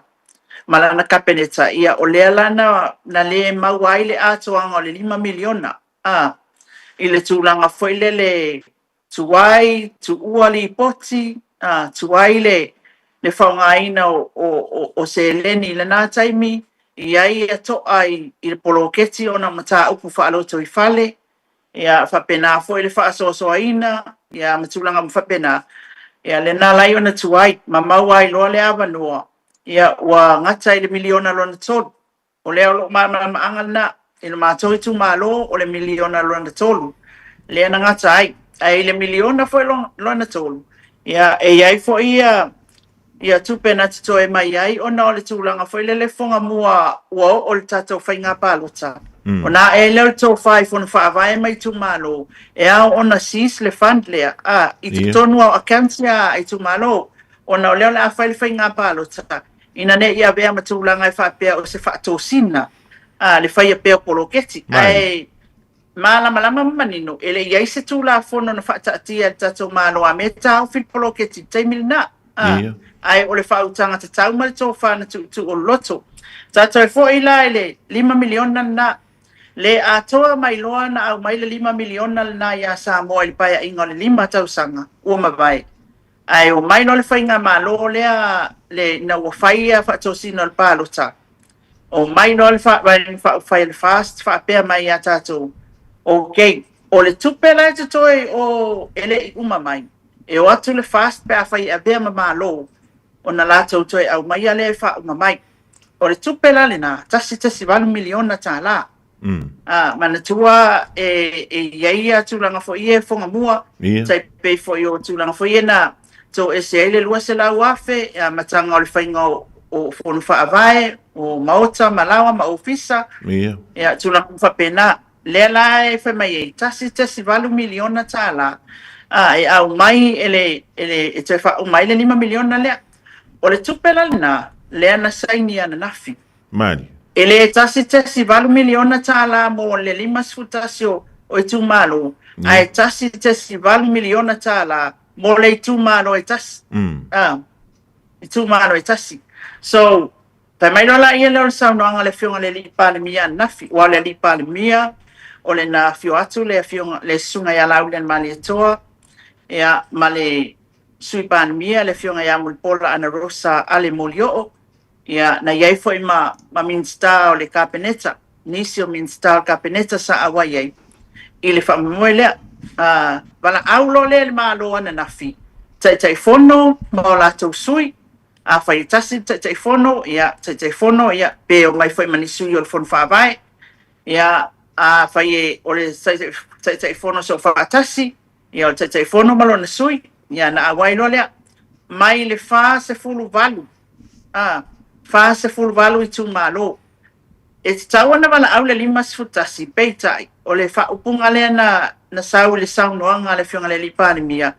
Malana kapeneta ia o lea lana na le mau aile ato anga o le 5 miliona. I le tūlanga foile le tuai, tu uali poti, tuai le whaungaina o se leni le nā taimi. Iai ato ai I le poloketi o na mata upu whaaloto I whale. Ia whapena fo I le whaasoasoaina. Ia matulanga mwhapena. Ia le nā lai o na tuai. Ma maua I loa le awanua. Ia ua ngata I le miliona lo na tolu. O leo lo maangal na. I le mātori tu malo o le miliona lo na tolu. Lea na ngata ai. Ai le miliona fo lo na tolu. Ia e iai fo ia tupe na tito e mai ai o na o le tūlanga fo I le fonga mua ua o le tātou whainga pālota. Ona e leo tau whai whona whaavai mai tu malo. E au ona sis le fund lea. I tu tonu au akansia i tu malo. Ona o leo le a whaile whai ngā palo ta. Ina ne ia vea matulanga e whaapea o se whaatosina. Le whai a pea poloketi. Ai, malama manino. Ele iai se tula whono na whaataatia tato malo a me tau fil poloketi. Taimilina. Ai o le whautanga te tau mali tō whana tu o loto. Tato e fo ila ele 5 miliona na. Le atoa mai loa na au mai le 5 miliona na ia sa moa ili paia inga le 5 tausanga. Ua mawai. Ai o mai no le whainga malo lea le na ua whaia whaatosina le palo ta. O mai no le whai le fast whaapea mai a tato. Okay. O le tupela e toi o ele I uma mai. E o atu le fast pe a whai a bea ma malo. O na lato toi au mai a le wha uma mai. O le tupela le na tasi 1 miliona ta la. Mana tua ia tulanga fo ie fonga mua tai pe fo yo tulanga fo ie na to ele lua se la wafe matanga o le whainga o fonu whaavae o maota malawa ma ofisa ia tulanga whapena le la e wha mai e tasi 1 miliona ta la e au mai ele e te wha o mai le 5 miliona lea o le tupela na lea na saini ana nafi Mani ele tasi 1 miliona ta la mo le 5 sfutasio o tu malo ai tasi 1 miliona ta la mo le tu malo e tasi tu malo e tasi so ta mai la ia le sa no anga le fionga le lipa le mia nafi o le lipa le mia o le na fio atu le fionga le sunga ya la ulen mali toa ya male suipan mia le fionga ya mul pola ana rosa ale molio ia na iai foi ma minsta o le kapeneta nisi o minsta o kapeneta sa awa iai I le whamoe lea wala aulo le malo ana nafi tai fono ma o latou sui a whai tasi tai fono ia tai fono ia pe o mai foi manisui o le fono whaavai ia a whai o le tai fono so whaatasi ia o tai fono malo na sui ia na awai lo lea mai le wha se fulu valu fa se ful valu I tu malo e tau na wala au le 5 sfutasi peitai o le fa upunga le na sau le sau noanga le fionga le lipa le mia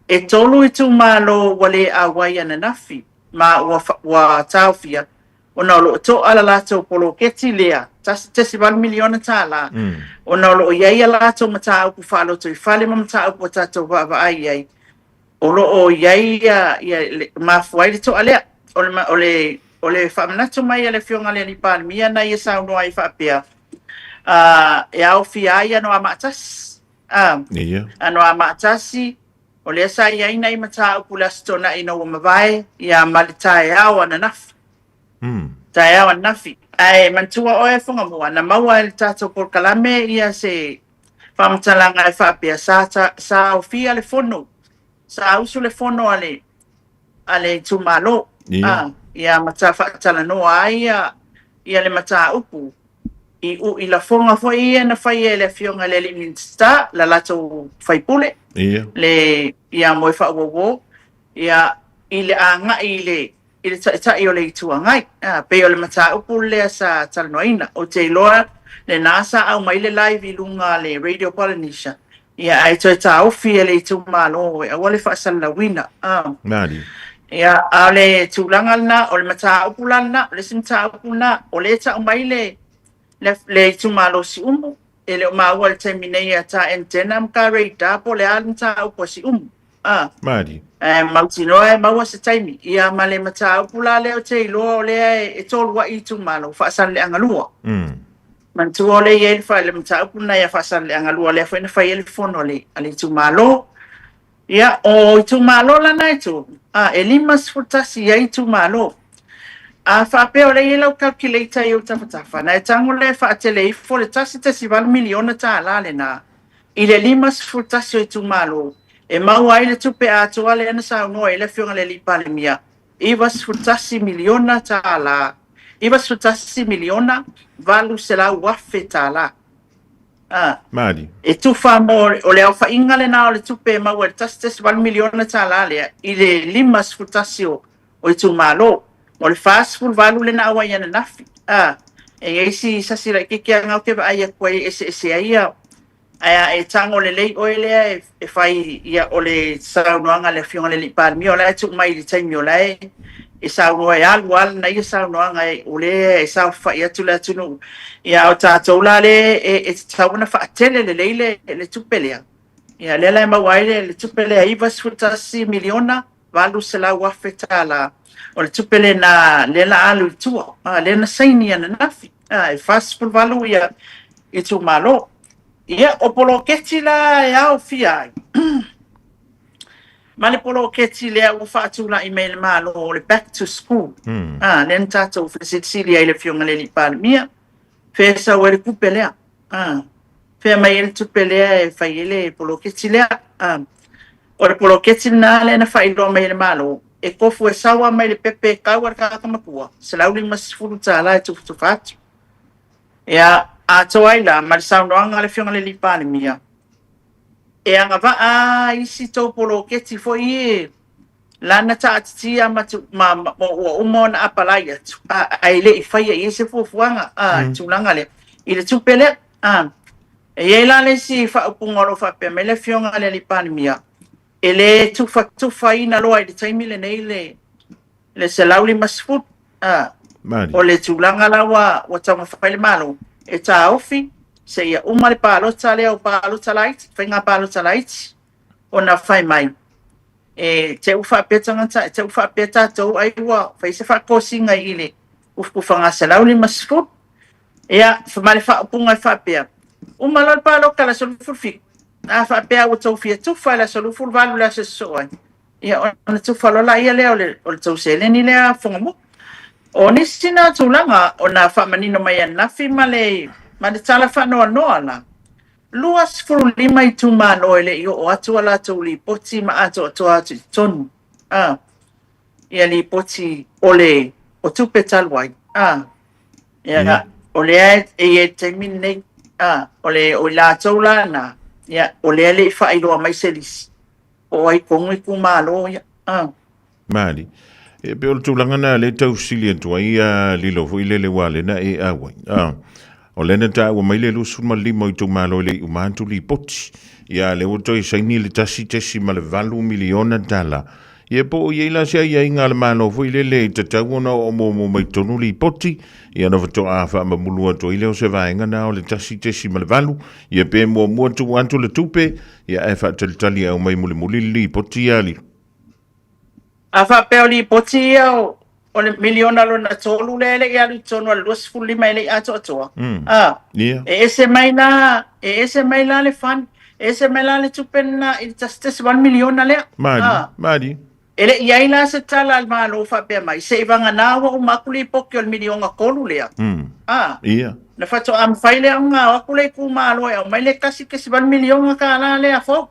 e tolu I tu malo wale awai ana nafi ma wa taufia o na lo to ala lato poloketi lea tasi 1 miliona ta la o na lo iai ala lato mata upu falo to I fale mata upu tato wa ai o lo o iai ma fuai to alea o le whamanatu mai le fionga le lipa mia na ia sau noa I whapea. E au fia ia no amatas. Ano amatasi, o le sa ia ina I mata upula stona ina o mawai, ia malitae au ananafi. Tae au ananafi. Ai mantua o e whunga mua, na maua le tato por kalame ia se whamatalanga e whapea. Sa au fia le fono. Sa usu le fono ale tumalo. Ia mata whaatala noa ai ia le mata upu. I la fonga fo ia na whai le fionga le minsta la lato whaipule. Le ia moe whaawowo. Ia I le anga I le tai o le itua ngai. Pe o le mata upu lea sa talanoina. O te loa le nasa au mai le live I lunga le Radio Polynesia. Ia ai toi ta ofi le itu malo e awale whaasala wina. Nadi. Ia ale tulanga na o le mata upulana le simta upuna o le ta mai le tumalo si umu ele ma wal terminate ta entenam ka reita po le alta upo si Madi mautino e ma wasa taimi ia male mata upula le o te lo le e tol wa I tumalo fa san le angalua man tu ole ye fa le mata upuna ia fa san le angalua le fa fa ele fono le ale tumalo ia o tumalo la na tu e 5 sfutasi ia tu malo. Fa pe o le yellow calculator yo tafatafa. Na tango le fa atele fo le tasi 1 miliona ta la le na. I le 5 sfutasi tu malo. E mau ai le tupe atu ale ana sa no ele fionga le lipa le mia. Iva sfutasi miliona ta la. Iva sfutasi miliona valu se la wafe ta la. Madi. E tu fa mo o le fa inga le na o le tupe mau le tasi 1 miliona ta la le. I le 5 sfutasi o tu malo. O le fast food valu le na awai ana nafi. E isi sasira kia ngau ke ai koe ese ia ai tango le lei oile e fai ia ole saunoanga le fionga le lipar mi ola tu mai le taimi ola e sauno ai alwal na ia saunoanga e ole e sau fai atu la tunu ia o tatou la le e tauna fa tele le leile le tupelea ia le la mawaile le tupelea iva sfutasi miliona valu se la wafetala o le tupele na le la alu tua le na saini ana nafi e fast for valu ia i tu malo ia o polo keti la ia o fia ma le polo keti le o fatu la email malo le back to school le tatou fesitili ai le fionga le lipal mia fesa o le kupelea fe mai le tupelea e fai le polo keti le o le polo keti na le na fai lo mai le malo e kofu e sawa mai le pepe kaua ka kamakua se lauli masfulu tala tu fatu ia a toaila ma le saunoanga le fionga le lipane mia e anga va isi tau polo keti fo i lana taatitia ma umona apalai atu ai le i faia i se fuafuanga tulanga le i le tupele e ela le si faupungolo fape me le fionga le lipane mia e le tufa ina loa i le taimi le nei le se lauli masfut o le tulanga lawa wa tama faile malo e ta ofi se ia uma le palota le o palota light finga palota light ona fai mai e te ufa petanga te ufa peta to ai wa fai se fa kosinga ile ufku fanga se lauli masfut ia fa male fa punga fa pea uma le palo kala so furfi fa pea o to fi tu fa la so fur valu la se so ia ona tu fa la ia le o to se le ni le fonga mo o nisina tulanga ona fa manino mai na fi male tala fa no la luas furu lima i tu mano ele i o atu ala tu li poti ma atu tonu ia li poti ole o tu petal wai ia ole e termine ole o la tola na ia ole le fa i lo mai selis o ai kongi ku malo ia mali e pe o tulanga na le tau sili tu ia lilo fo ile le wale na e awa o lena ta wa mai le lusu ma limo i tu malo le u mantu li poti ia le o toi saini le tasi ma le valu miliona dala ia po ia la sia ia inga le malo fo ile le te tau ona o mo mai tonu li poti ia no to a fa ma mulua to ile o se va inga na o le tasi ma le valu ia pe mo tu antu le tupe ia e fa tali au mai muli li poti ali afa peoli poti o le miliona lo na tolu le ya lu tono los fulli mai le ato ese mai la le fan ese mai la le tupena il tastes 1 miliona le madi ele ia ila se tala al malo fa pe mai se vanga na o makuli pokyo el miliona kolu le na fato am faile nga o kule ku malo e mai le kasi ke 1 miliona ka la le afo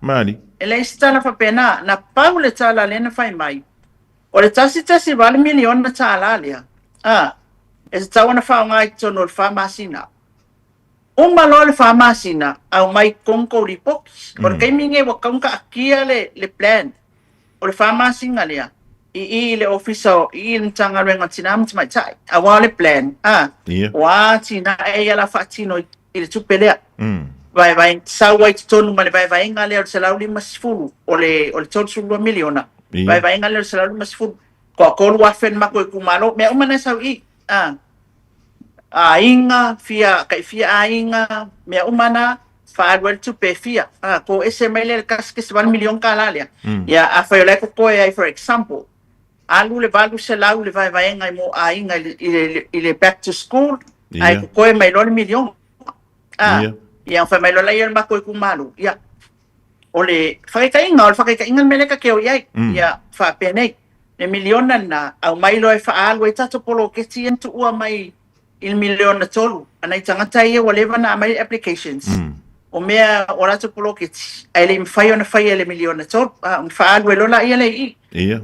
madi ele stana fa pena na paule tala le na fai mai o le tasi 1 miliona na tala le e se tawana fa nga i tono fa masina malo le fa masina au mai konko ri pokis por kai minge wa konka akia le plan o le fa masina le i le officer i ntanga renga tinam mai tai awa le plan wa tina e la fatino i le tupelea vai sawa i tonu male vai ngale se lauli masfulu o le tonu 2 miliona vai ngale se lauli masfulu ko wa fen mako ku malo me umana sa i inga fia inga me umana fa wel tu pe fia ko ese mele kas ke 1 milion kalalia ya afa yo like ko for example alu le balu se lauli vai ngai mo inga ile back to school ai ko mai lo milion ia fa mai lo lai ma ko ku malu ia ole fa ka inga mele ka ke o ia fa penei le miliona na au mai lo fa alwe tato polo ke tientu ua mai il miliona tolu ana tangata ia whatever na mai applications o mea ora to polo ke ai le fai le miliona tolu fa alwe lo la ia le ia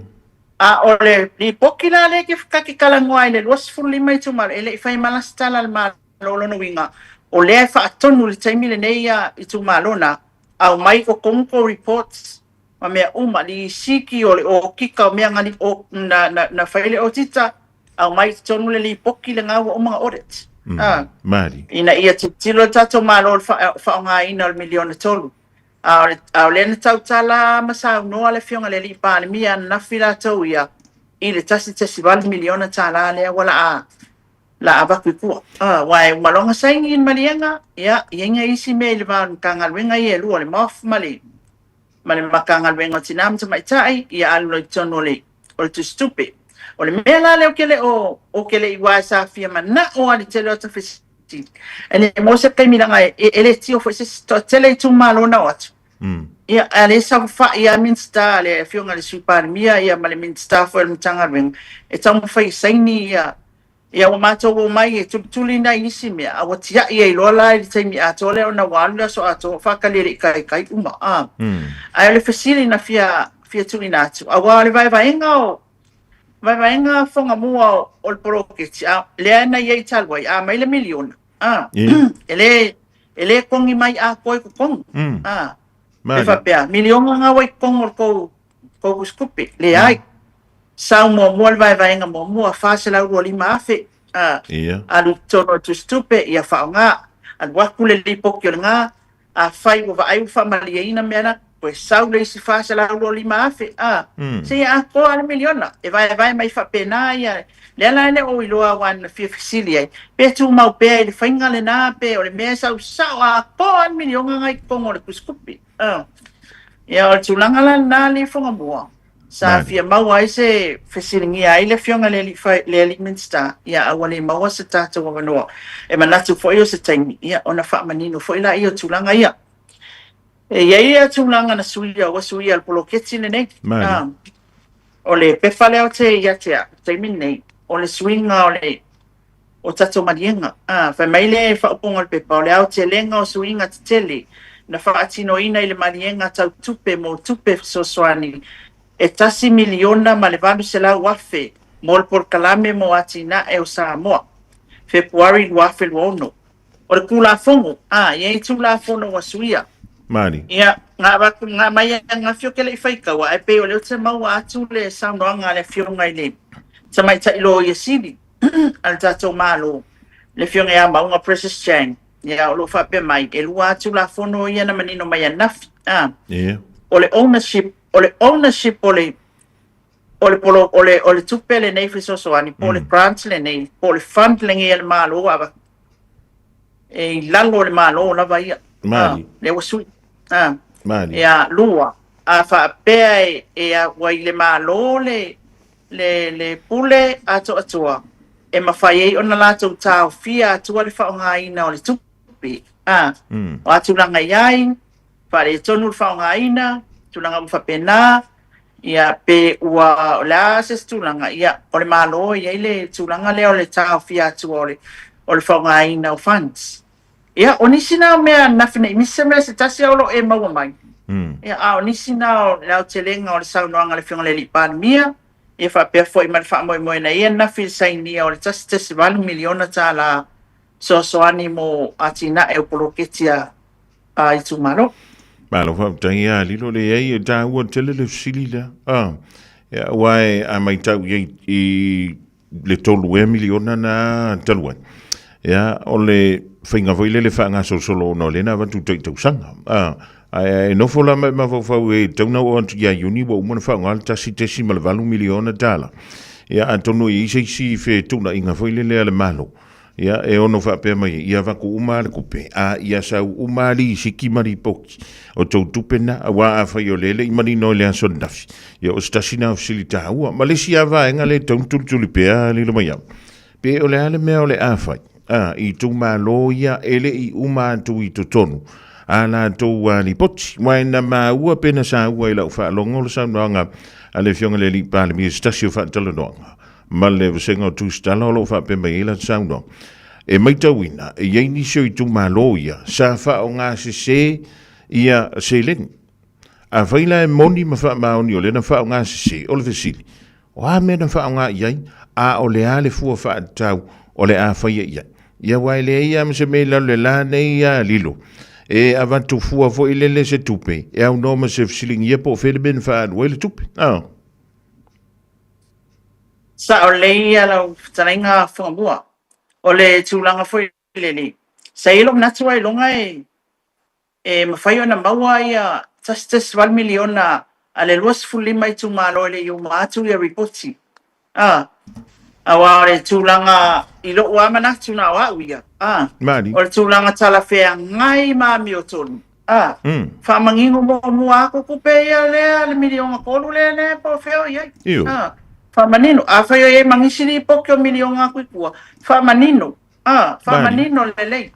ole li pokila le ke ka ki kala ngoi le was fully mai tu mal ele fai malastala al mal lo no winga o le fa tonu le taimi le nei i tu malona au mai ko konko reports ma mea li siki o kika o mea ngani o na faile o tita au mai tonu le li poki le ngau o mga audit. Mari. Ina ia tilo tato malo whaonga ina o miliona tolu. Au lena tau tala masau noa le fionga le li pāle mia na whila tau ia i le tasi miliona tala lea wala la abaku kua. Wai malonga saingi in malianga, ia inga isi me le vānu kangalwenga i e lua le mof mali. Mali makangalwenga tinam ta maitai, ia alu le tono le o le tustupe. O le mea le o kele o kele i wai sa fia mana o ali tele o ta fesi. Ene mo se kai milanga ele tio fo se tele tu malo na watu. Ia ale sa fa ia minsta le fionga le super mia ia male minsta fo le mtangalwenga. E tamu fai saini ia o mato o mai e tuli na isi mea a watia ia i lola i taimi a tole o na wala so a to whakalere kai uma a le fasili na fia tuli na atu a wale vai vaenga fonga mua o le poroketi a lea na ia i talwai a mai le miliona ele kongi mai a koe kukongu le whapea miliona nga wai kongo kou skupi le ai sau mua le vaenga mua whasela ua lima afe alu tono tu stupe ia whaonga alu waku le lipo kio nga a whai wa ai whamali ina meana koe sau le isi whasela ua lima afe se ia a koa ale miliona e vai mai whapena ia le ala ele o iloa wan fia fisili ai pe tu mau pe le whainga le nā pe o le mea sau a koa ale miliona ngai kongo le kuskupi ia o le tulanga la nā le whonga mua sa fia mau ai se fesilingi ai le fionga le alimensta ia awale mau se tata wa no e manatu fo yo se taimi ia ona fa manino fo ila io tulanga ia e ia tulanga na suia wa suia al poloketi le nei o le pefale o te ia te minei o le swinga o tato marienga fa mai le fa ponga le pepa o le au te lenga o swinga te tele na fa atino ina ile marienga tau tupe mo tupe so soani e tasi miliona ma le valu se la wafe mo le porkalame mo atina e o Samoa. Februari wafe luono. O le kula fongo, ia i tula fono wa suia. Mani. Ia, ngā mai ngā fio ke le whaikawa, e pe o leo te maua atu le saunoanga le fio ngai le. Ta mai ta ilo i sili, al tato malo, le fio ngai ama unga Precious Chang. Ia, o lo whape mai, e lua atu la fono ia na manino mai anafi. O le ownership o le tupe le nei fisosoani po le grants le nei po le fund le ngai le malo ava e lalo le malo na vai le wasu ya lua a fa pe e a wai le malo le pule atua e mafai ona la tu tau fia atua le fa ngaina o le tupe o atu la ngai fa le tonu fa ngaina tulanga mfapena ia pe ua la se tulanga ia o le malo ia ile tulanga le o le tau fia tu o le whaunga ina o funds ia o nisina mea nafina i miseme se tasi o lo e maua mai ia o nisina o le au telenga o le saunoanga le whionga le lipan mia ia whapea fo i mara wha na ia nafi sainia o le tasi miliona ta la soani mo atina e upoloketia i tumaro Malo fa tangia lilo le ai da ua tele le silila. Ya wai a mai tau i le tolu e miliona na talua. Ya o le whainga voile le whaanga solo no le na watu tau sanga. E no fola mai mawawau e tauna o antu ia uni wa umana whaanga al tasi tesi malavalu miliona dala. Ya antono i isi fe tuna inga voile le ale malo. Ya e ono fa pe mai ia va ku uma le kupe ia sa uma li siki mari poki o to tupena wa a fa yo lele i mari no le an son dafi ya o stasina facilita wa Malaysia va nga le ton tuli pe ali lo mai pe o le ale me o le a fa i tu malo ia ele i uma tu i to tonu ala to wa li poti wa na ma wa pena sa wa ila fa longo sa nga ale fionga le li pa le mi stasio fa talo no Male sengo tu stalolo fa pe mai la sauno e mai tawina e ye ni sho tu maloia sa fa o nga se ia selen a faila e moni ma fa ma oni ole na fa o nga se o le vesili o a me na fa o nga ia a o le ale fu fa tau o le a fa ia ia wa le ia me se me la le la ne ia lilo e avantu fu fo ile le se tupe e au no ma se vesili ia po fe le ben fa o le tupe sa o le ia lau tanainga whangabua. O le tūlanga foi lele. Sa ilo mnatua I longa e mawhaio na maua ia tastes 1 miliona a le 25 I tūmalo le iu maatu ia ripoti. Awa o le tūlanga ilo ua manatu na wa uia. Mari. O le tūlanga tala whea ngai maami o tonu. Whamangingo mo mua ako kupe ia lea le milionga kolu le po wheo iai. Iu. Whamanino. A whaio e mangisiri poke o milionga kuipua. Whamanino. Whamanino le lei.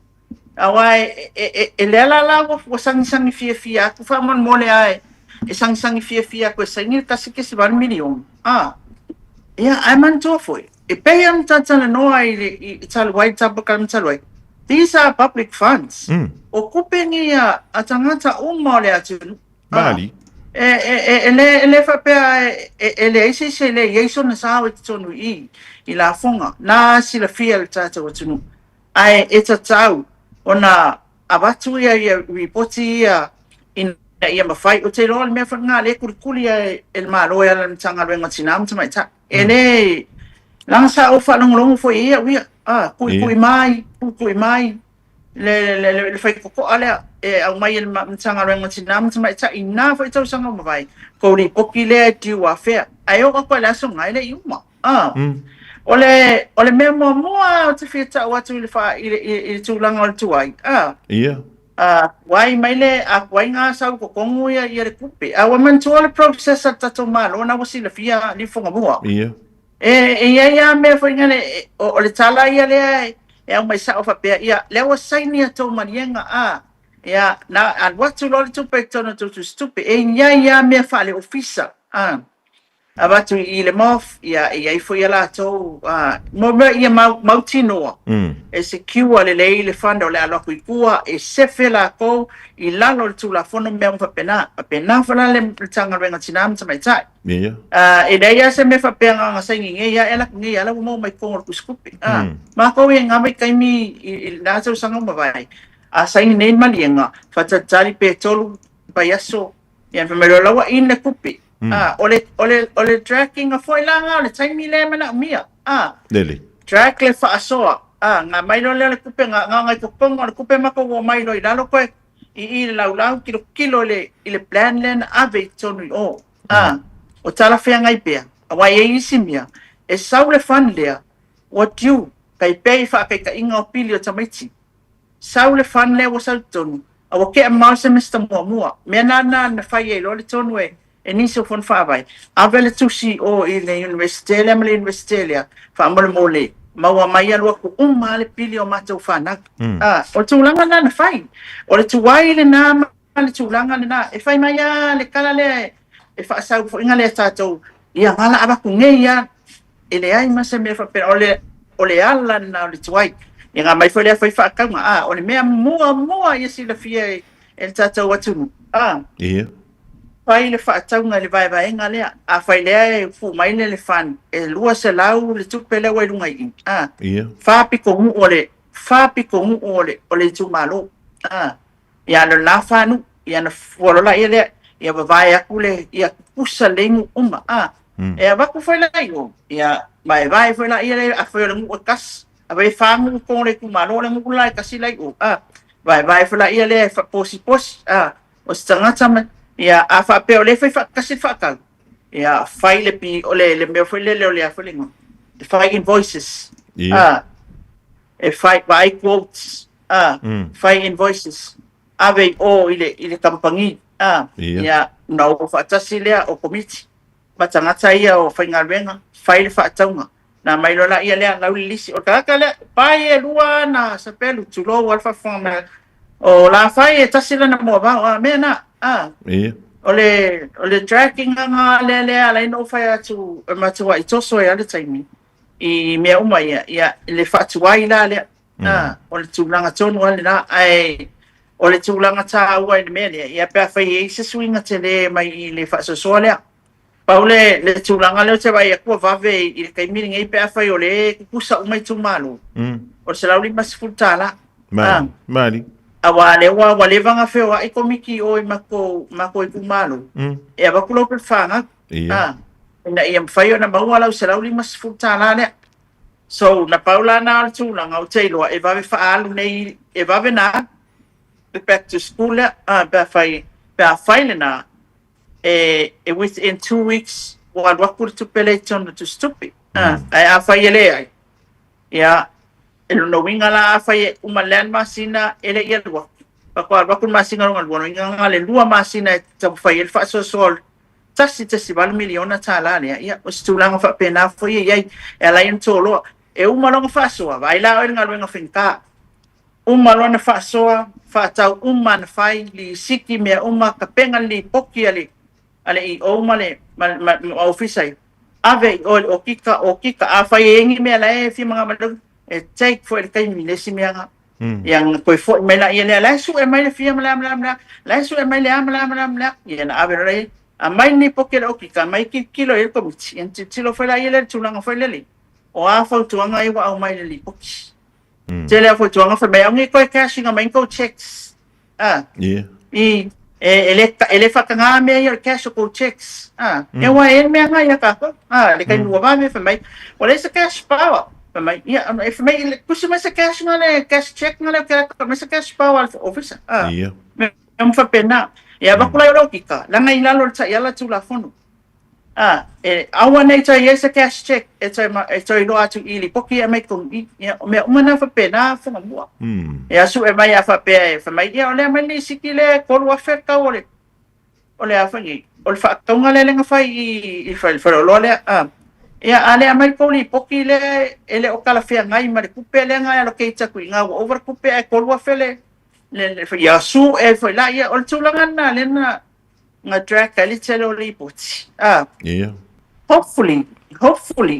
Awa e lela la wa sangisangi fia aku whaman mole ai. E sangisangi fia aku e saingir kasike si 1 milion. Ia, ai mantua foi. E pei am tatana noa I taluai tabakam taluai. These are public funds. O kupengi a tangata uma le atu. Mali. Ele whapea ele eise se le yeiso na sawe tonu I la fonga. Na sila fia le tata watunu. Ai e tatau. Ona abatu ia ripoti ia ia mawhai o te roa le mea whanga le kurikuri el maroa le tanga renga tinam tamai ta. Ele langa sa o whanongolongo fo ia uia. Kui mai. Le whai koko alea au mai el tanga renga tinam tamai ta. Ina fo tau sanga mawai. Kouri poki le tiu a whea. Ai o kakwa le aso ngai le iuma. Ole mea mua o te whiata o atu I tūlanga o le tuai. Ia. Wai maile a wai ngā sau kokongu ia le kupe. Wa mantua le processa tato malo na wasi le fia li fonga mua. Ia. Ia mea whainga o le tala ia lea e au mai sa o whapea ia lea wa saini a tau manienga ia na an watu lo le tupe tono tutu stupe ia mea wha le ofisa. Abatu I le mof ia ifo ia la tau mo ia mautinoa e se kiua le lei le fanda o le aloku I kua e sefe la kou I lalo le tula fono mea mwhapena whala le tanga renga tinam tamai tai e leia se me whapea ngā saingi ngeia e la ngeia la mo mai kongo kuskupi ma kou e ngā mai kaimi I nā tau sanga mawai a saingi nei malienga whatatari pe tolu pai aso ia whamero lawa I le kupi ole tracking a foi langa ole taimi le mana mia Lele. Track le fa asoa nga mailo le kupe nga ngai kuponga le kupe mako o mailo I lalo koe I lau kilo le plan len ave tonu o tala fea ngai pea awa e isi mia e sau le fan lea what you kai pei fa kai ka inga o pili o tamaiti sau le fan lea o sau tonu awa ke amal se mista mua mea na fai e lo le tonu e niso fon whaabai. Awele tusi o I le universitelia, ma le universitelia, whaamole mole, maua mai alua ku le pili o matau whanak. O le tūlanga na whai. O le tuwai le nā, ma le tūlanga le nā. E whai mai le kala le, e whaasau fo inga le tātou, ia ngala abaku ngeia, e le ai masa mea whapera, o le ala na o le tuwai. Ia ngā mai whai whaakaunga, o le mea mua, ia si la fia e le tātou atunu. Ia. Pai le whaataunga le vai nga lea. A whai lea e fu mai le fan. E lua se lau le tupe le wai lunga I. Ia. Whapiko ngu o le tu malo. Ia le la whanu. Ia na fuarola ia lea. Ia wawai aku le. Ia kusa lengu uma. Ia waku whai la o. Ia mai vai whai la ia le. A whai la ngu o kas. A wai whangu kong le tu malo le ngu lai kasi lai o. Vai whai la ia le. Posi. O stangata me. Ia a whapea o le whai kasi whakau. Ia whai le pi o le mea whai le o le a whalinga. E whai invoices. E whai quotes. Whai invoices. Ave o I le kampangi. Ia na o whaatasi lea o komiti. Matangata ia o whai ngā renga. Whai le whaataunga. Na mailola ia lea lau lisi. O taka lea pai e lua na sapelu tulo alfa whanga. O la whai e tasila na mua vau. Mea na. O le tracking nga le ala ino fai atu matua I toso e ale taimi I mea uma ia le whaatuai la lea o le tūlanga tonu ale na o le tūlanga tā ua I le mea lea ia pia whai e se suinga te le mai I le whaasosoa lea pau le tūlanga leo te wai akua vave I le kaimiringa I pia whai o le kukusa umai tu malo o le se lauli masifuru tāla Mari awa le wale vanga feo I komiki o I mako I kumalo. E awa kulo pe whanga. na ia mawhai o na maua lau se lau 5 tala lea. So na paula na al tūlanga o teiloa e vawe whaalu nei e vawe na back to school lea pa whaile na within 2 weeks wa wakuru tupele tonu tu stupi. Ai a whai ele ai. Ia elu no winga la a whai umalean masina ele ia lua. Pakua wakuru masina ronga lua winga le lua masina e tapu whai ele wha sol. Tasi 1 miliona tala lea. Ia o stulanga wha pena whai iai e la in toloa. E umalonga wha soa. Vai la o inga luenga whinka. Umalona wha soa. Wha tau na whai li siki mea ka penga li poki ali. Ale I omale ma ofisai. Ave o kika a whai engi mea la e fi mga malu. E take for el kai minesi mea nga. Yang koi fo me la ia la su e mai le fi mala. La su e mai le mala. Ia na ave rei. A mai ni poki o kika mai kilo e komiti. En tilo foi la ia le tulanga foi le. O a fo tuanga I wa au mai le poki. Tele fo tuanga foi mai ngi koi cashing a mai ko checks. Yeah. Ele whakanga mea ia cash ko checks. E wa e mea ngai a kako. Le kai nua va me fa mai. O le sa cash power. Fa mai ia e fa mai kusi mai sa cash ngale cash check ngale ka mai sa cash power office. Yeah. Me fa pena. Ia ba kula ro kika. La ngai la lo tsa ia la tu la fono. Awa nei tai esa cash check e tai no atu ili poki e mai kong I me umana fa pena fa mua e asu e mai a fa pe fa mai ia ole mai ni sikile ko wa fer ka ole afa ni ol fa tonga le nga fa I fa lo le ia ale mai ko li poki le ele o kala fe ngai mai kupe le ngai lo ke tsa ku nga over kupe e ko wa fele le fa ia su e fa la ia ol tulanga na le na nga drag ali telo li puti. Yeah. Hopefully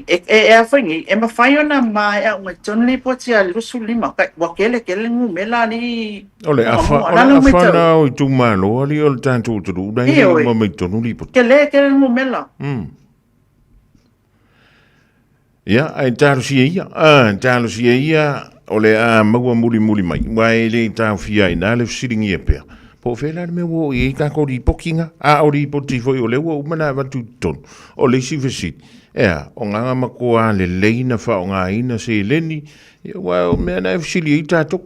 e afangi e mawhai ona mai a unga tonu li puti a lusu lima kai wakele ngu mela ni ole afana o tu malo ali o tanto tu dai ma me tonu li puti kele ngu mela ya ai talo si ia ole a maua muli mai wai le tau fia ina le siringi e pea po fela me wo I ka ko ri pokinga a ori poti foi o le wo mana va tu ton o le si vesi o nga ma ko a le leina fa o nga ina se leni wa o me na fsili ita to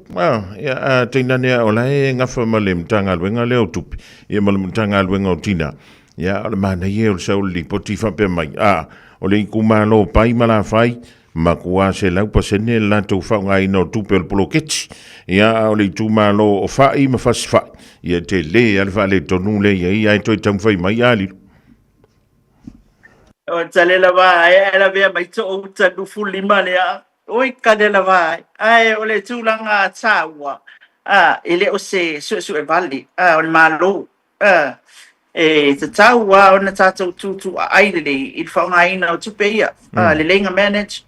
ya tina ne o la nga fa male mtanga lwenga le o tupi ye male mtanga lwenga o tina ya o mana ye o sa o li poti fa pe mai o le kuma lo pai mala fai ma kua se lau pasene la tau whao ngai no tupe o poloketi ia o le tuma lo o whai ma whasifai ia te le alfa le tonu le ia ai toi tau whai mai ali o tale la vai ala vea mai to o tanu fulima le oi kade la vai ai o le tulanga tawa ele o se su e vali o le malo te tawa o na tatou tutu ai le il whao ngai no tupe ia le lenga manage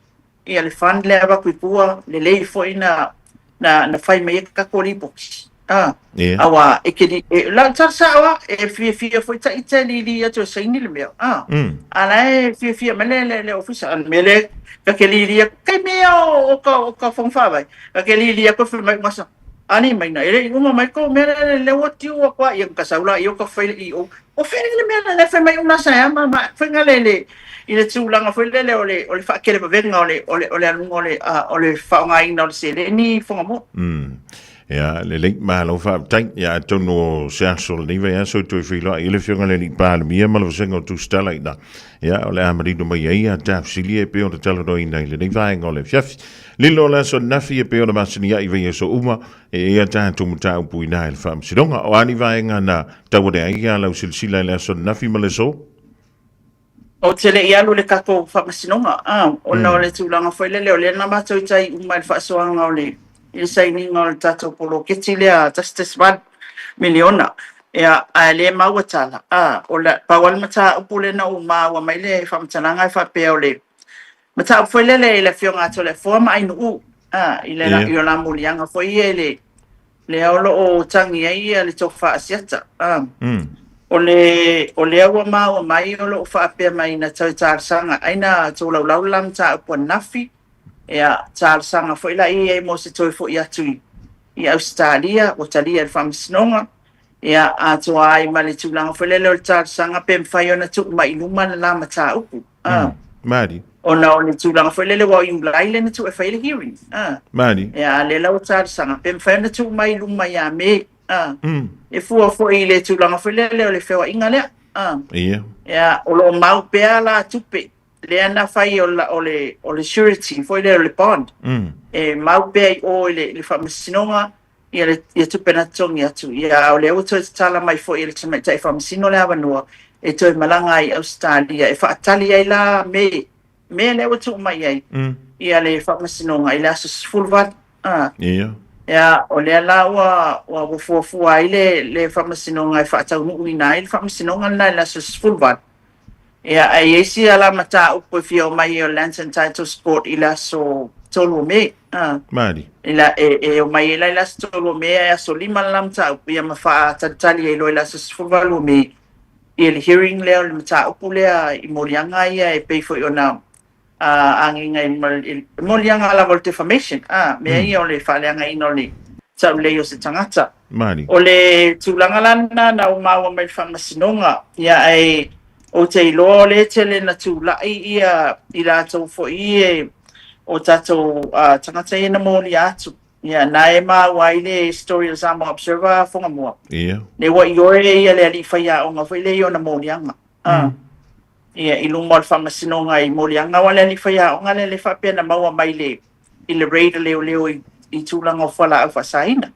ia le fund le ava kuipua le lei foi na fai mai ka kori box awa e ke la tarsa awa e fia foi ta itali li ato saini le mea ala e fia mele le ofisa mele ka ke li kai mea o ka fonfa vai ka ke li ko foi mai masa ani mai na ele uma mai ko mele le wotiu kwa ia ka saula io ka fai o fai le mea le fai mai una sa ma fai ngale ile tulanga foi le ole fa kele venga ole fa ngai no se le ni fonga mo ja le link ma lo fa tank ja tono sersol ni va so to filo ile fonga le ni pa mi ma lo sengo tu stella ina ja ole amari no mai ja ta silie pe on telo do ina ile ni va ngole chef lilo la so nafi pe on ma sinia ive so uma ja ta tu muta pu ina il fam sidonga o ani va nga na tawde ja lo silsila la so nafi ma le so o tele ia lo le kako whakasinonga o na ole tūlanga foi lele o le na mato I tai umai whaasoanga o le I sai ninga o le tato polo keti lea tastes 1 miliona ea a le mauatala o le pawal mata upule na umawa mai le whamatananga I whapea o le mata foi lele I le fionga ato le forma ainu I le na io la mulianga foi le aolo o tangi ai le tofa asiata o le awa mau mai o lo whaapea mai na tau tārsanga aina tō lau lam tā upua nafi ea tārsanga fo ila I mo se toi fo I atu I Australia o talia le whamasinonga Ia atua ai ma le tūlanga whelele o le tāsanga pe mwhai ona tu mai luma na la mata upu. Mari. Ona o le tūlanga whelele wa i ulaile na tu e whaile hearing. Mari. Ia le lau tāsanga pe mwhai ona tu mai luma ia me. E fua fo i le tūlanga whelele o le whewa inga lea. Ia. Ia o lo mau pea la tupe. Le ana whai o le surety, fo i le o le bond. E mau pea i o le whamasinonga. Ia tupe na tongi atu. Ia o le auto e tala mai fo i le tamai tai whamasino le awanua. E toi malanga i Australia. E whaatali ai la me le auto mai ai. Ia le whamasinonga i le aso sfulvat. Ia. Ia o le ala wa wafuafua ai le whamasinonga i whaatau nui na i le whamasinonga na i le aso sfulvat. Ia ai eisi ala mata upo i fio mai o Lands and Title Sport i le aso tolu me. Mari. Ila o mai ila ila stolo me ya so lima lam ta ia mafa tatali ilo ila sfulvalu me il hearing le le mata upule I molianga ia e pay for ona anginga molianga la vol defamation me ia o le faleanga ino le sa le yo se tangata Mari. o le tulanga lana na o mawa mai famasinonga ia ai o te ilo le tele na tula ia ila to fo ie o tato tangata ina moli atu. Ia, na e maa waile Story of Samoa Observer fonga mua. Ia. Ne wa iore ia le ali whaia o ngā whaile i o na molianga. Ia, I lungo al whamasinonga I molianga wa le ali whaia o ngā le whapea na maua mai le I le reida leo I tūlanga o whala au whasaina.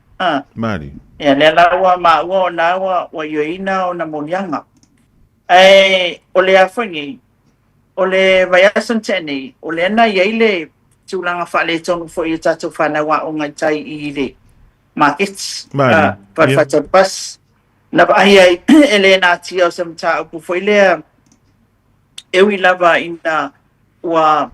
Mari. Ia, le laua maa ua o nā wa ioina o na molianga. O le awhangi, o le vaiasan tene, o le ana iei le tūlanga whale tonu fo I tātou whanawa o ngai tai I le markets. Whawhata bus. Na ai ai ele nā tia o sa mta upu fo I lea ewi lava ina ua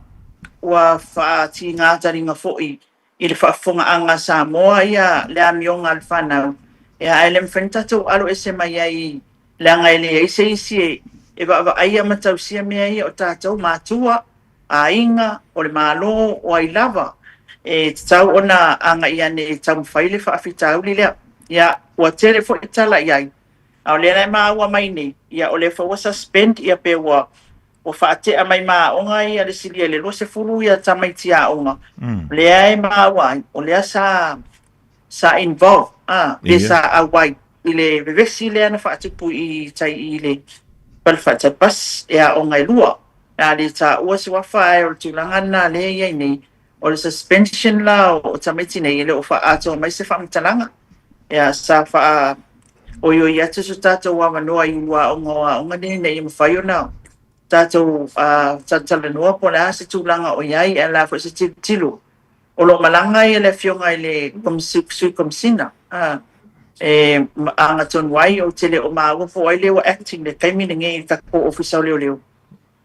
whaati ngā taringa fo I le whaafonga anga Samoa ia lea mionga al whanau. Ia ele mwhenitatou alo ese mai ai lea ngai le eise isi e wa aia matau sia mea ia o tātou mātua a inga o le malo o ai lava e tau ona anga ia ne tau mwhaile whaafitau li lea ia ua tere fo itala iai au lea nai maa ua mai nei ia o le whaua suspend ia pe ua o whaatea mai maa onga ia le silia le lo se furu ia tamaiti a onga lea e maa ua o lea sa involve le sa awai I le vevesi lea na whaatupu I tai I le palwhata pas ea onga I lua na le ta ua se wafa e o tūlanga na le iai nei o le suspension la o tamiti nei le o wha ato mai se whamtalanga ea sa wha o yo I atu su tātou wa manoa I ua onga nei I mawhai o nao tātou talanua po le ase tūlanga o iai e la fo se tilu o lo malanga I le fionga I le sui komsina anga ton wai o tele o maa fo ai le wa acting le kaimina nge ta ko official leo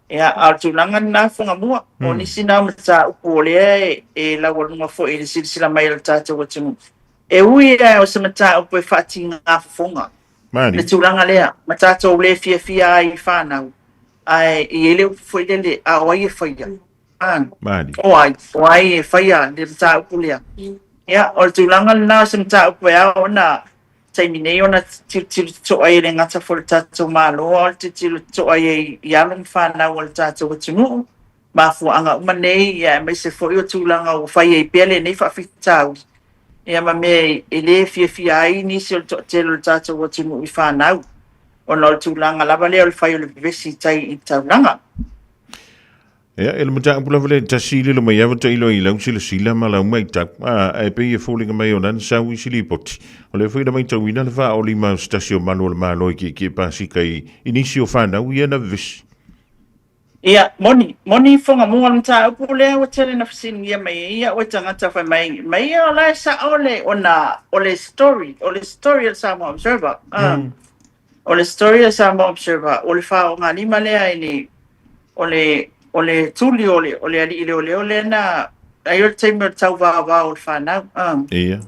ia al tulanga na fonga mua o ni sina mata upo le e la walunga fo I sila mai le tata watu e ui o se mata upo fati nga fonga le tulanga le mata to le fia ai fana ai ele fo le a oi faia o ai faia le mata upo le ia o tulanga na se mata upo ona taimine ona tilu to ai le ngata fo tato malo o tilu to ai yalum fana o tato watunu ma fu anga manei ya me se fo yo tulanga o fai e pele nei fa fitau ya ma me ele fia ai ni se to telo tato watunu I fana o no tulanga la vale o fai o le vesi tai I taulanga Ja, ele mata pula vele tasile lo mai ava tailo I lau sila sila ma lau mai tak ai pe e falling mai onan sa wi sili pot o le foi da mai tawina le va o lima stasio manual malo ki pasi kai inicio fana wi na vis ia moni fonga mo mta pule o tele na fisin ia mai ia o tangata fa mai o la sa o le story al Samoa Observer o le story al Samoa Observer o le fa o ngani male ai ni o le tuli o le ali ile o le na ai o taimo tau va o fana ia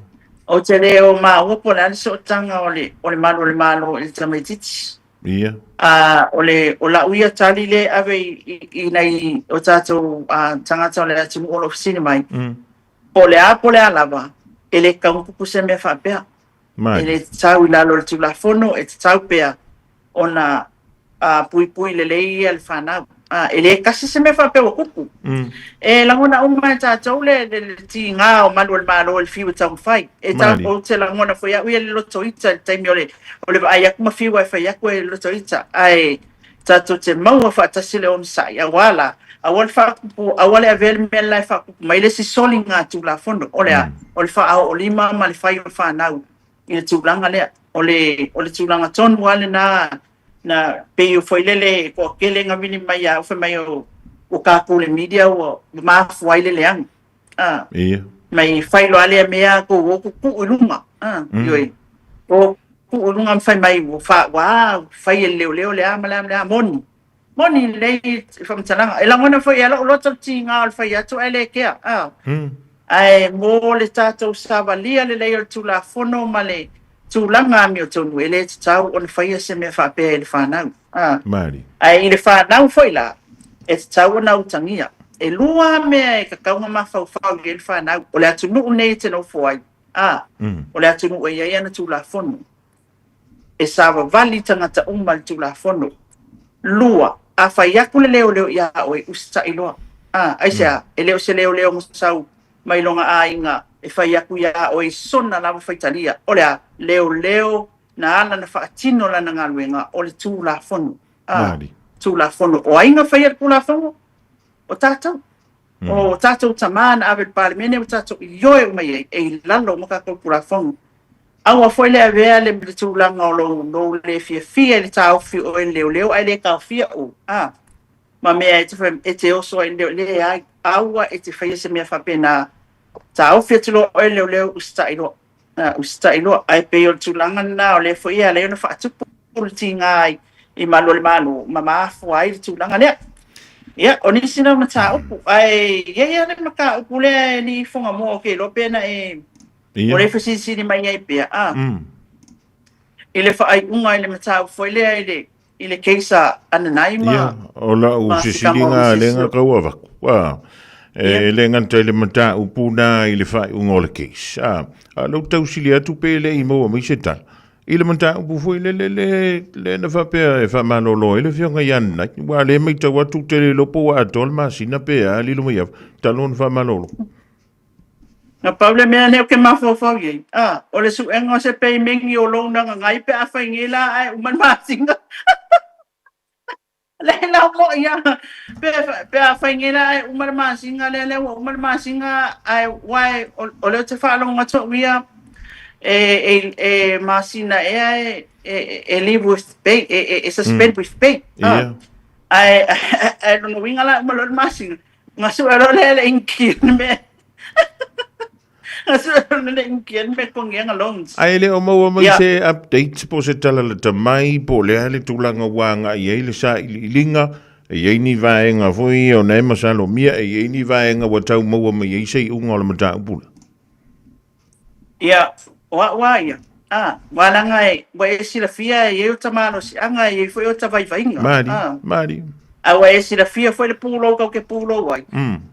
o te leo ma o po na so tanga o le malo il tamititi ia o la uia tali le ave I nei o tato tangata o le atu o lo fisini mai po le lava ele ka upu se me fa pea e le tau I lalo le tulafono e te tau pea ona pui lelei ia le whanau e le kasi se me whapea kuku e langona uma e tātou le ti ngā o malu malo le fiu tau whai e tau o te langona fo ia uia le loto ita le taimi o le ai aku ma fiu ai whai aku e loto ita ai tātou te maua whaatasi le omsa ia wala awal whakupu awale avele me lai whakupu mai le si soli ngā tulafono o le whaao o lima ma le whai o whanau I le tūlanga lea o le tūlanga tonu wale na peo foi lele ko kele nga mini mai au fe mai o ka le media o ma foi lele ang mai fai lo ale mea ko o ku lunga yoi o ku lunga fai mai o fa wa fai leo le amala moni le fam tana ela ngona foi ela lo tinga al fai atu ele ke ai mo le tato savalia le o tula fono male tūlanga mi o tonu ele te tau o le whaia se mea whapea e le whanau. Mari. Ai I le whanau foi la, e te tau o nau tangia. E lua mea e kakaunga mawhau i le whanau, o le atu nuu nei te no fuai. O le atu nuu e iai ana tūla fono. E sawa vali tangata uma le tūla fono. Lua, a whai aku le leo ia o e usta iloa. Ai sea, e leo se leo musau mai longa a inga. E whai aku ia o e sona lawa whaitalia. O lea, leo na ala na whaatino la na ngaluenga o le tūla fono. Tūla fono. O ainga whai ar tūla fono? O tātou. O tātou tamana awe parimene o tātou ioe mai e lalo maka ko tūla fono. Aua foi le avea le tūlanga o lo le fia le tāu fi o e leo ai le kau fia o. Ma mea e te oso e le ai. Aua e te whai se mea whapena tāu fia tulo o e leo usta ilo ai pe o tūlanga na o le foi ia leo na whaatupu le tinga I malo ma maafu ai le tūlanga lea. Ia, o nisi na mata upu. Ai, ia le maka upu lea ni fonga mo o ke lope na e o le fasisi ni mai ai pia. I le whaai unga I le mata upu lea I le keisa ananai ma. Ia, o la u sisilinga lenga kaua waku. E le nganta le mata upu na I le whaai unga o le keisa. Lau tau sili atu pe le I maua mai se tala. I le manta upu foi le na whapea e whamanolo e le whionga iana. Wa le mai tau atu te le lopo wa atol masina pea li lumai au. Talon whamanolo. Na paule mea neo ke mawhawhau iei. O le su engo se pei mingi o lona ngai pe a whaingila ai uman masinga. Le lau mo ia. Pe a whaingila ai uman masinga le uman masinga ai wai o leo te whaalonga to ia. Masina live with pay, suspend with pay. I don't know, winga la malon masina. Ngasu alo le inkian me. Ngasu alo le inkian me kong yang along. Ai le o maua mai se updates po se tala le tamai po le le tulanga wanga I le sa linga e ni vaenga foi o nei masalo mia e ni vaenga wa tau maua mai se unga o le mata pula. Yeah. Wa ia. Wala ngai, wa e sila fia e o tamano si anga e foi o tawai vainga. Mari. Wa e sila fia foi le pulo kau ke pulo wai.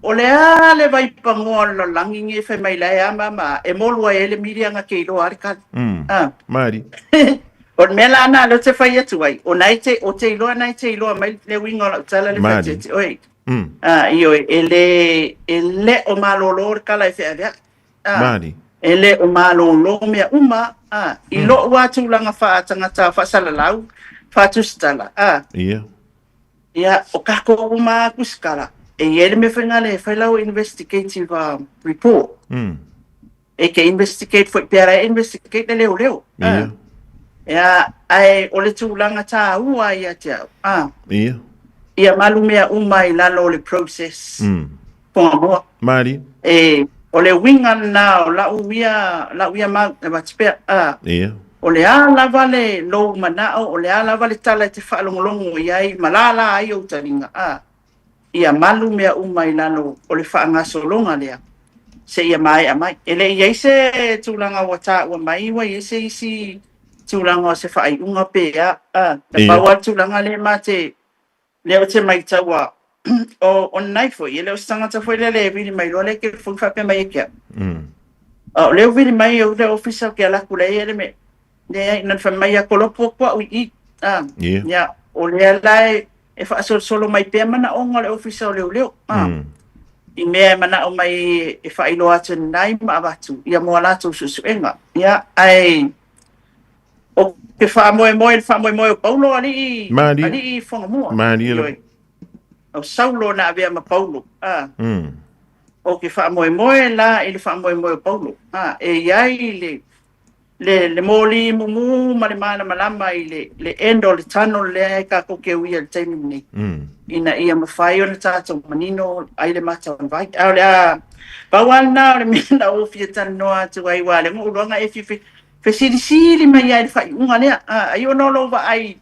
O le ale vai pangoa lo langi e fe mai lai ama e molu e le miri anga ke ilo arika. Mari. O mela ana lo te fai atu wai. O naite, o te ilo mai le winga o tala le fajeti. Oi. Io e le o malolor kala e fe avea. Mari. Ele o malo lo mea uma I lo watu langa fa tangata fa salalau fa tustala ia o kako uma kuskala e ele me fengale fa lau investigative report e ke investigate foi pera investigate leo ia ai o le tulanga ta ua ia tia ia malu mea uma I lalo le process po Mari o le winga na la uia ma batspea o le ala vale lo mana o le ala vale tala te whaalongolongo iai malala ai o taringa ia malu mea umai lano o le whaangasolonga lea se ia mai amai ele iai se tūlanga wata ua mai wa iai se isi tūlanga o se whaaiunga pea na paua tūlanga le mate leo te mai taua o nai foi ele o sanga ta foi le vini mai lo le ke foi fa pe mai ke leo vini mai o le ofisa ke ala kule ele me le nan fa mai ko lo po ko i ya o le lai e fa solo mai pe mana o ngale ofisa leo i me mana o mai e fa ilo atu nai ma batu ia mo ala tu suenga ya ai o ke fa mo o Paulo ali fonga mo o saulo na ave ma Paulo o ke fa mo la ele fa mo o Paulo e ai le moli mumu mana malama i le endo le tano le ka ko ke wi al time ni ina ia ma fai ona tato manino ai le mata vai ala bawana le mina o fi tano atu ai wale mo longa e fi sili mai ai fai unga le ai ono lo va ai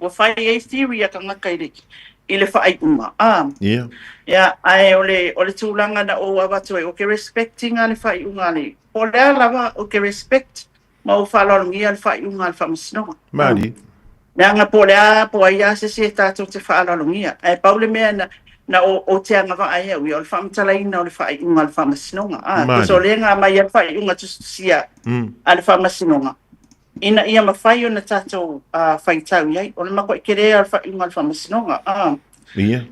o fai e theory ka ngaka ile fai unga ya ai ole tulanga na o abatu o ke respecting ale fai unga le Ora lava o ke respect ma o fala ngi al fa yung al fa masno mari nga pola po ya se ta to te fala ngi ai paule me na o te nga va ai wi al fa mtala ina al fa yung al fa masno so le nga mai al fa yung tu sia al fa masno ina ia ma fa yo na tato fa tau ai o ma ko kere al fa yung al fa masno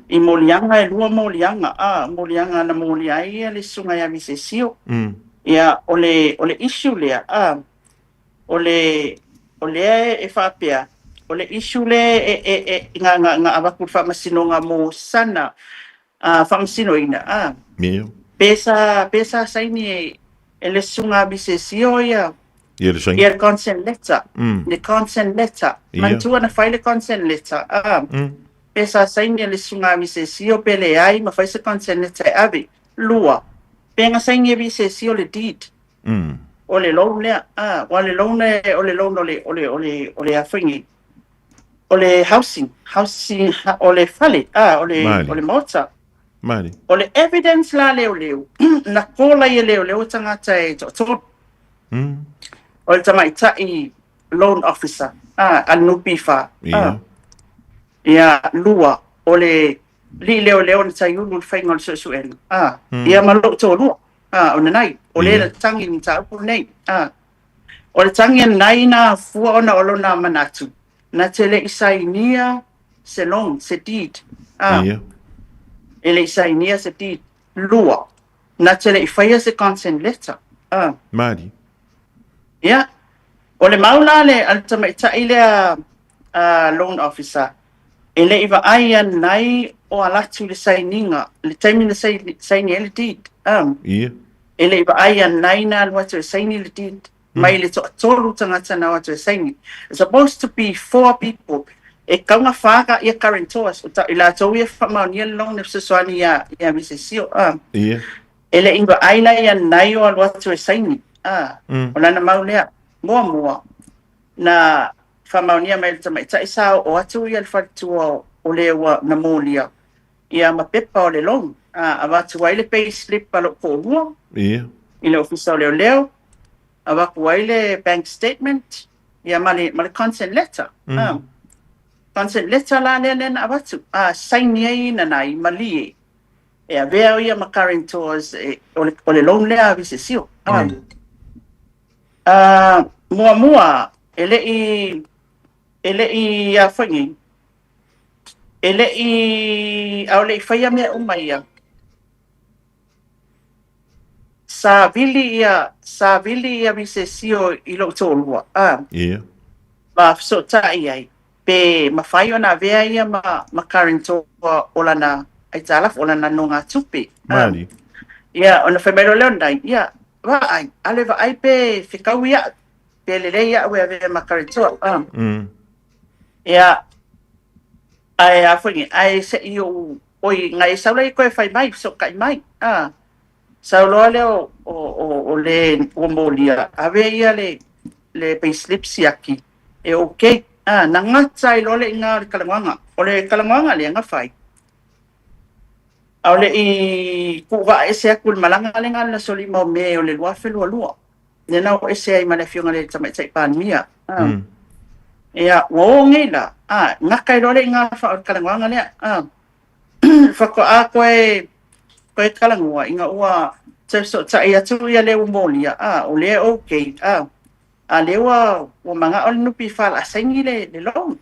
i molianga e lua molianga molianga na moliai le sunga ya visesio ia ole issue lea ole e fapea ole issue le nga abaku famasinonga mo sana famasinoina pesa saini ele sunga bisesio ia ia consent letter the consent letter mantua na file consent letter pesa saini ele sunga bisesio pele ai ma file consent letter ave lua penga saingi bisesio le deed ole loan le ole loan ole afingi ole housing ole fale ole mota mari ole evidence la leo na kola ye leo tanga tai to ole tama i loan officer anupifa ya lua ole li leo na tai ulu faingal suen ia malo to lu ona nai ole tangi ni ta pu nei ole tangi nai na fu ona olona manatu na tele isainia selon se deed ele isainia se deed lua na tele ifaya se consent letter mari ya ole maula le altama ta ile loan officer ele iva aia nai o alatu le saininga le taimi na saini ele deed ele iva aia nai na watu saini le deed mai le tolu tangata na watu saini it's supposed to be 4 people e kaunga whaka ia karentoas ila tau ia whamaunia long na suswani ia misesio ele iva aia ia nai o watu saini o lana maulea mua na famaunia mai tama ita isa o atu ia fatua o lewa na molia ia mapepa o le long avatu waile pay slip palo ko lua ile ofisa o leo avaku waile bank statement ia mali consent letter consent letter la le avatu sign ye na nai mali e avea ia makarentors o le long le avisesio mua ele i afangi ele i aule faya me umaya sa vili ia visesio i lo tolua ma so ta ai pe ma fayo na vea ia ma karento olana ai tala olana nonga tupi mali ia ona femelo leondai ia va ai ale va ai pe fikawia pe le ia we ave ma karento ia ai afangi ai se io oi ngai saulai ko fai mai so kai mai saulo le o le o molia ave ia le payslips yaki e okay na ngatsai lo le nga kalanganga o le kalanganga le nga fai ole i ku va ese akul malanga le nga na solimo me o le wafelo lua ne na ese ai mana fiona le tama tsai pan mia ia wo ngila nga kai lo le nga fa kalanganga le fa ko a ko kalangwa inga ua so tai atu ia le molia o le okay a le wa manga o no pi fa la sengi le long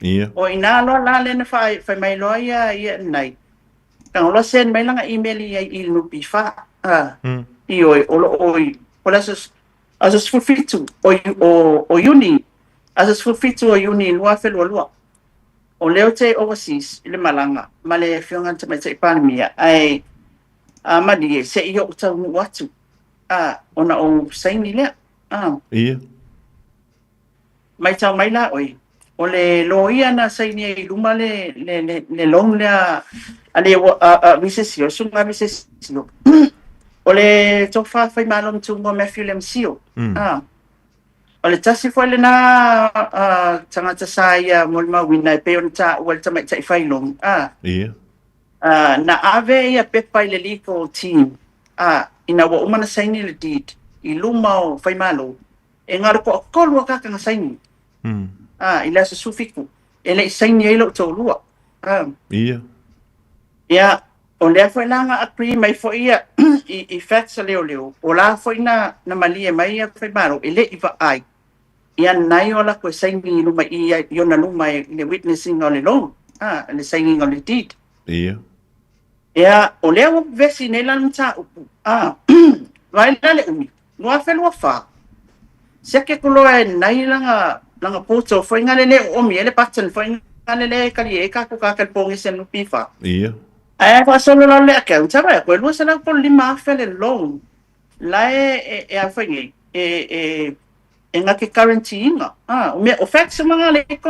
ia o ina lo la le na fa mai lo ia nai tang lo sen mai langa email ia I no pi fa I o la as fulfitu o uni as fulfitu o uni lo fa lo o leo te overseas le malanga male fionga te mai te pandemia ai mali se I o tau watu ona o saini le ia mai tau mai la oi o le loia na saini I luma le long le ale visesio sunga visesio o le tofa fai malom tu mo me film sio o le tasi foi le na tangata saia mo ma wina pe on ta wel ta mai tai fai long ia na ave ia pepa le legal team ina wa umana saini le deed I luma o fai malo e ngara ko kolua ka nga saini ila se sufiku ele saini ele to lua ia ia o le foi langa agree mai foi ia I facts leo o la foi na malie mai ia fai malo ele iva ai ia nai ola ko saini luma ia yona luma le witnessing on le long le signing on the deed ia o le o vesi nei lan ta vai le umi no afelo fa se ke ko loe nai langa poto foi ngale le o mi ele pattern foi ngale le kali e ka ko ka pongi sen no pifa ia fa solo le ka untaba ko lu sala ko lima fele long la e a foi ngi e ngake quarantine o me o fax manga le ko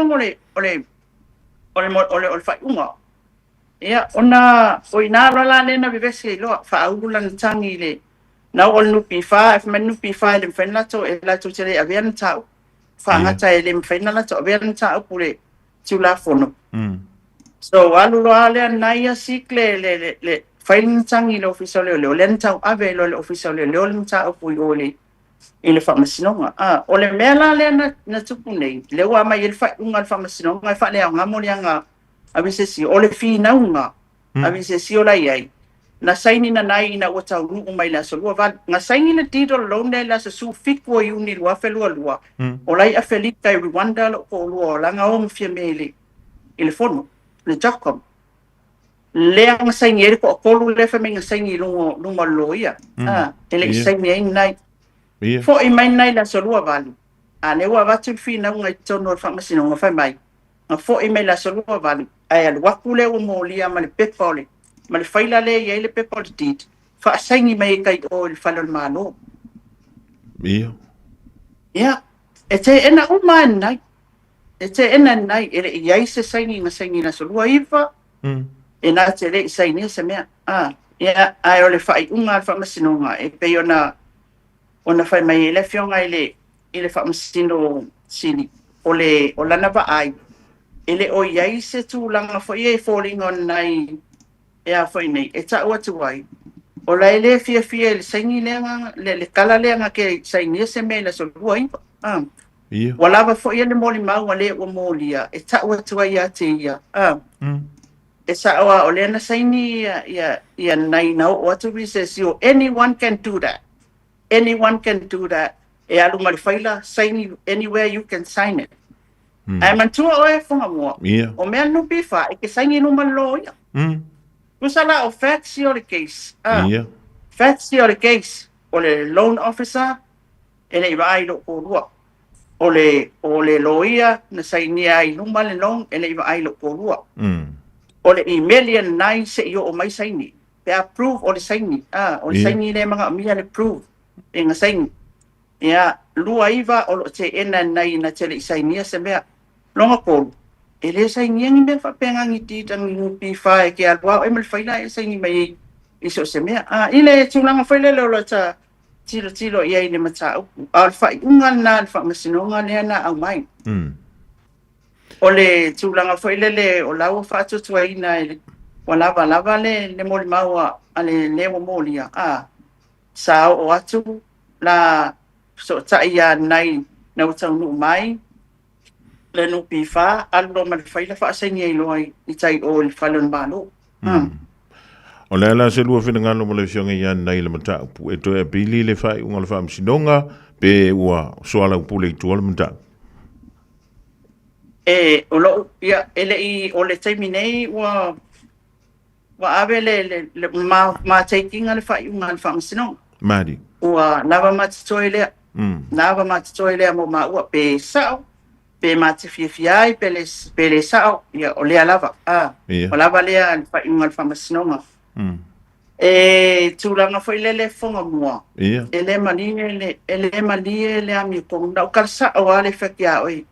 ole fai unga ia ona o ina la le na vivesi lo fa aulan tangi le na o nu pi fa if men nu pi fa le fenla to e la to tele avian ta fa ngata e le fenla la to avian ta pure tula fono so alu lo ale na ia sikle le fain tangi le official le ta ave lo le official le ta pu ole ile fa masinonga o le mela le na tupu nei le wa mai il fa unga fa masinonga fa le nga mo nga avise si o le fi na unga avise si o la iai na saini na nai na o tau rungu mai la so lua va nga saini na tito lo ne la se su fiku i uni lua felua lua o lai a felita I Rwanda lo ko lua la nga o mfia mele ile fono le jakom le nga saini e ko kolu le fa me nga saini lungo loia ele saini ai nai fo I mai nai la so lua vali le wa va tu fi na unga tono fa masino nga fa mai nga fo I mai la so lua vali ai al wakule o molia ma le pepole ma le faila le ia le pepole dit fa saini mai kai o le falol mano ia e te ena uma nai e te ena nai ele ia se saini nga saini na so lua iva e na te le saini se mea ia ai o le fai unga fa masino nga e pe ona fai mai le fionga ile fa masino sini o lana va ai ele o iai se tūlanga fo ie falling on nai e a fai nei e ta watu ai o la ele fia le saingi le kala leanga ke saingi se me la so luai wala va fo ie le moli mau le o molia e ta watu ai a te ia e sa o le na saini ia nai na o watu vi se si o anyone can do that e alu mali faila sign anywhere you can sign it ai mantua o e fonga mo o mea no bifa e ke sign no maloia kusala o facts your case facts your case o le loan officer ele vai lo ko o le loia na sign ai no mal loan ele vai lo ko o le email nai se yo o mai sign pe approve o le sign o le sign le mga mi le prove e nga sign ia lua iva o lo te ena nai na tele sainia se mea longa ko ele sainia ni me fa penga ngi ti tang ni pi fa e ke alwa e mal faila e saini mai iso se mea ile tulanga faila lo ta tilo ia ni mata al fa unga na fa masinonga le na au mai ole tulanga faila le o lawa fa tu ina wala lava le moli maua ale le molia sa o atu la so ta ia nai na utang no mai le no pifa allo mal faila fa senia loi i tai o il falon balo O le ala se lua whina ngalo mo le fionga ia nei le mata upu e toi a pili le whai unga le wha msinonga pe ua soala upu le itua le mata. O lo ia ele I o le taimi nei wa ave le ma takinga le whai unga le wha msinonga. Mari. Ua lava matitoi lea. Lava matitoi lea mo ua pe sao. Pe matifiafiai pe le sao. Ia o lea lava. O lava lea le whai unga le wha msinonga. Tūlanga foi lele fonga mua. Ele malie le ami kong na ukarsa o ale whakia oi.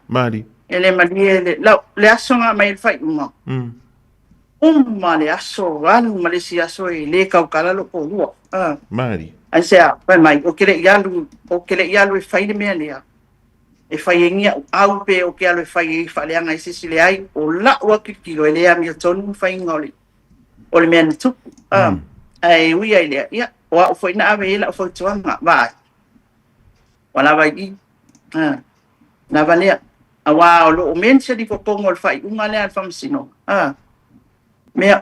Mari. Ele malie le asonga mai fai unga. Ma le aso, anu ma le si aso le kaukala lo ko hua. Mari. Ansea, pai mai, o kele ialu e fai le mea lea. E fai engia au pe o ke alu e fai e whaleanga I sisi le ai, o la ua kikilo e le ami o tonu fai ngoli. O le mea ni tupu. Ai ui ai lea. Ia, oa o foi na ave ela o foi tuanga. Vai. Wala vai I. Nava lea. Awa o lo o mensa di popongo o fai. Unga lea alfa masino. Mea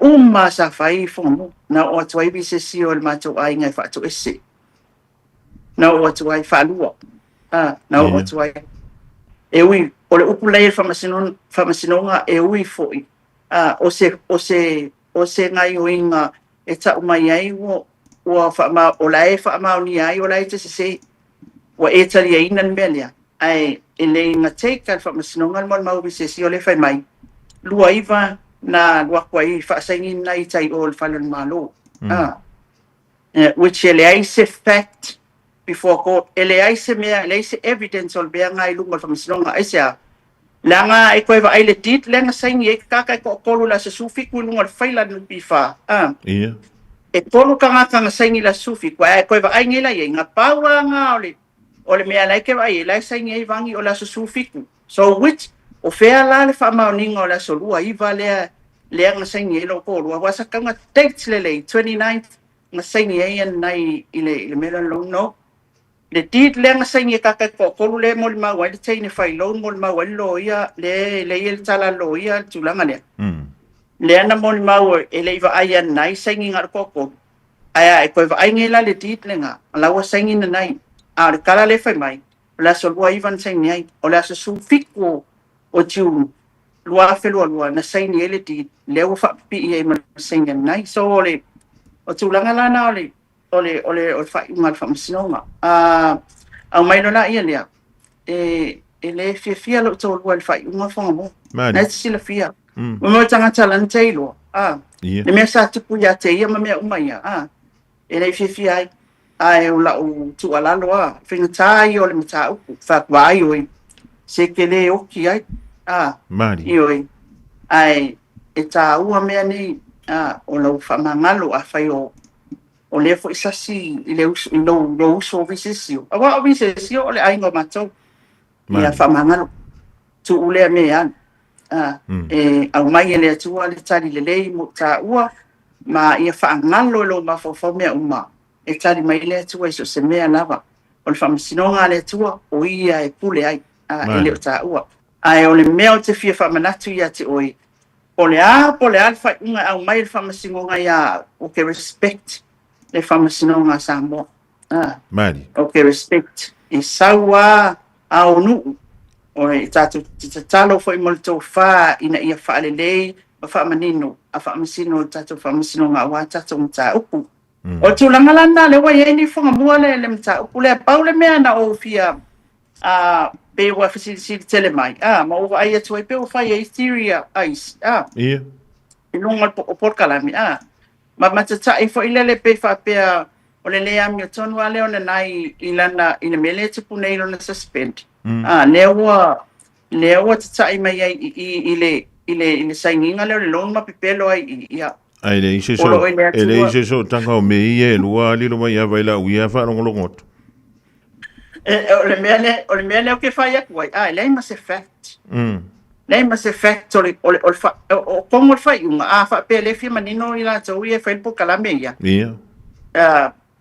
sa fai fongo. Na o atuai bise si o le mato ai ngai fatu ese. Na o atuai falua. Na o atuai. E ui, o le upulei alfa masino nga e ui foi. O se ngai o inga e ta mai ai o wha o lai wha mau ni ai o lai te se o e tari ai nan melia ai e le inga teika wha masinonga mo mau bise si o le whai mai lua iwa na lua kwa I wha saingin na I tai o le whalan malo which e le ai se fact before court e le ai se mea le ai se evidence o le bea ngai lunga wha masinonga ai sea langa e koe wa ai le dit lenga saingi e kaka e kolu la se sufi kui lunga le whaila nupi wha Ia. E tolu kanga saingi la sufi koe wa ai ngela i ngā paua ngā o le mea lai ke wa ai lai saingi e vangi o la se sufi ku so which o whea la le wha maoninga o la so lua iwa lea ngā saingi e lo kolu a wasa kanga dates le 29th ngā saingi e nai I le mera long no le dit le nga saingi kaka ko le mo ma wa le tsaine fai lo mo ma wa lo ia le il tala lo ia tulanga le le ana mo ma wa e le va ai nai saingi ngar ko ai ko va ai ngela le dit le nga la wa saingi na nai a le kala le fai mai la so wa ivan saingi ai o la so su fiko o tu lua felo lua na saingi le dit le wa fa pi e ma saingi nai so le o tulanga la na le o fai unga fa msinonga au mai no na ia lea e le fia lo to lo fai unga fa mo na sila fia mo tanga talan tailo le me sa tupu ya te ia me umaya e le fia ai o la o tu ala lo finga tai o le mata u fa vai o se ke le o ki ai Mari io ai e ta u me ni o lo fa mangalo a fai o le fo isasi I le lo uso visesio. Awa o visesio o le aingo matou. Ia whamangalo. Tu ule me an. Au mai ele atua le tari le lei mo ta ua. Ma ia whaangalo lo ma fo mea uma. E tari mai le atua iso se mea lava. O le whamasinonga le atua o ia e pule ai. Ele o ta ua. Ai o le mea o te fia whamanatu ia te oi. O le alfa unga au mai le whamasinonga ia o ke respect. Le whamasinonga Samoa. Mari. Okay, respect. I saua au nu. O e tatu talo foi molto fa ina ia whaalelei ma whamanino. A whamasino tatu whamasinonga wa tatu mta upu. O tūlanga lana le wai e ni whanga mua le mta upu le pau le mea na o fia pe wa fasili tele mai. Ma o ai atu e pe o whai e Syria ice. Ia. Ilunga o porkalami. Ma matata I fo ilele pe fa pe o le le ami o tonu ale o na nai ilana ina mele te punei lo na suspend. Lewa tata I mai ile sainginga le long ma pipelo ai ia. Ai le ise so tanga o me ie lua lilo mai a vaila uia fa longolongot. O le mele o ke fa ia kuai. Le ma se fact. Nei ma se fact o kongo fai unga fa pe le fi manino ila to ia fa po kala meia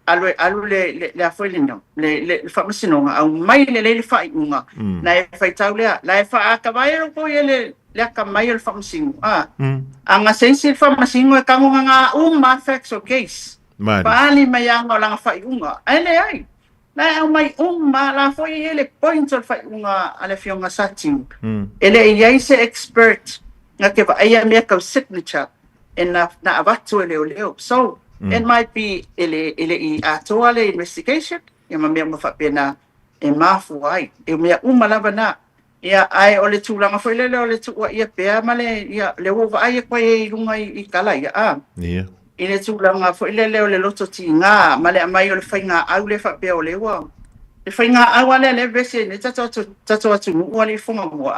alu le foi no le fa masino au mai le fai unga na fai tau le la fa ka vai ro ko ele le ka mai le famasingo anga sensi famasingo e kango nga uma facts or case paali mai anga langa fai unga ele ai na mai uma la foi ele point or fai unga ale fionga sating ele ia se expert nga ke va ia me ka signature na avatu leo so it might be ele I atoale investigation ia me fa pena e mafu ai e me uma lava na ia ai ole tulanga foi le ole tu ia pe male ia le wo ai ko e lunga I kala ia ile tulanga foi le ole loto tinga male mai ole fainga au le fa pe ole wa le fainga au le vese ne tato tu mo le fonga mo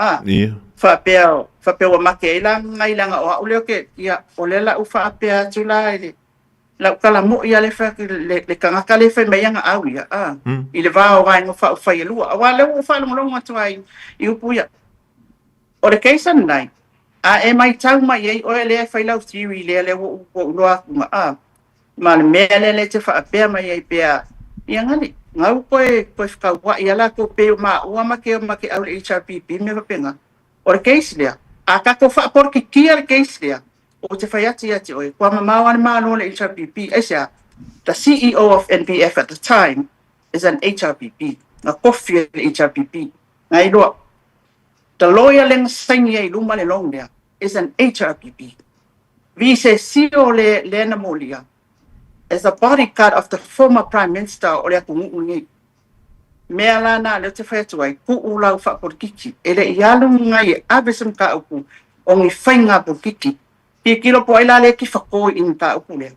fa pe wa makela ngai langa o ole ke ia ole la u fa pe tula ile la kala mo ia le fa le kanga kale fa me yanga au ia ile va o vai no fa ia lua wa le o fa lo tu ai I upu ia o le keisa nai e mai tau mai ei o le fa lau theory le o loa ma le me le te fa pe mai ei pe ia ngani ngau ko fa wa ia la ko pe ma ma ke au le HRPP me va penga o le keisa le a ka ko fa por ki le keisa le o te whaiati ati oi, kua mamawa ni maa le HRPP, esia, the CEO of NPF at the time is an HRPP, na kofi le HRPP. Nga iloa, the lawyer leng saingi ai luma le long lea is an HRPP. Vi se CEO le na molia as a bodyguard of the former Prime Minister o le aku ngungi. Mea lana le te whaiatu ai, ku ulau wha por kiki, ele ialu ngai abesam ka upu, o ngi whainga por kiki, Ki kilo po ila le ki whakoi in ka upu lea.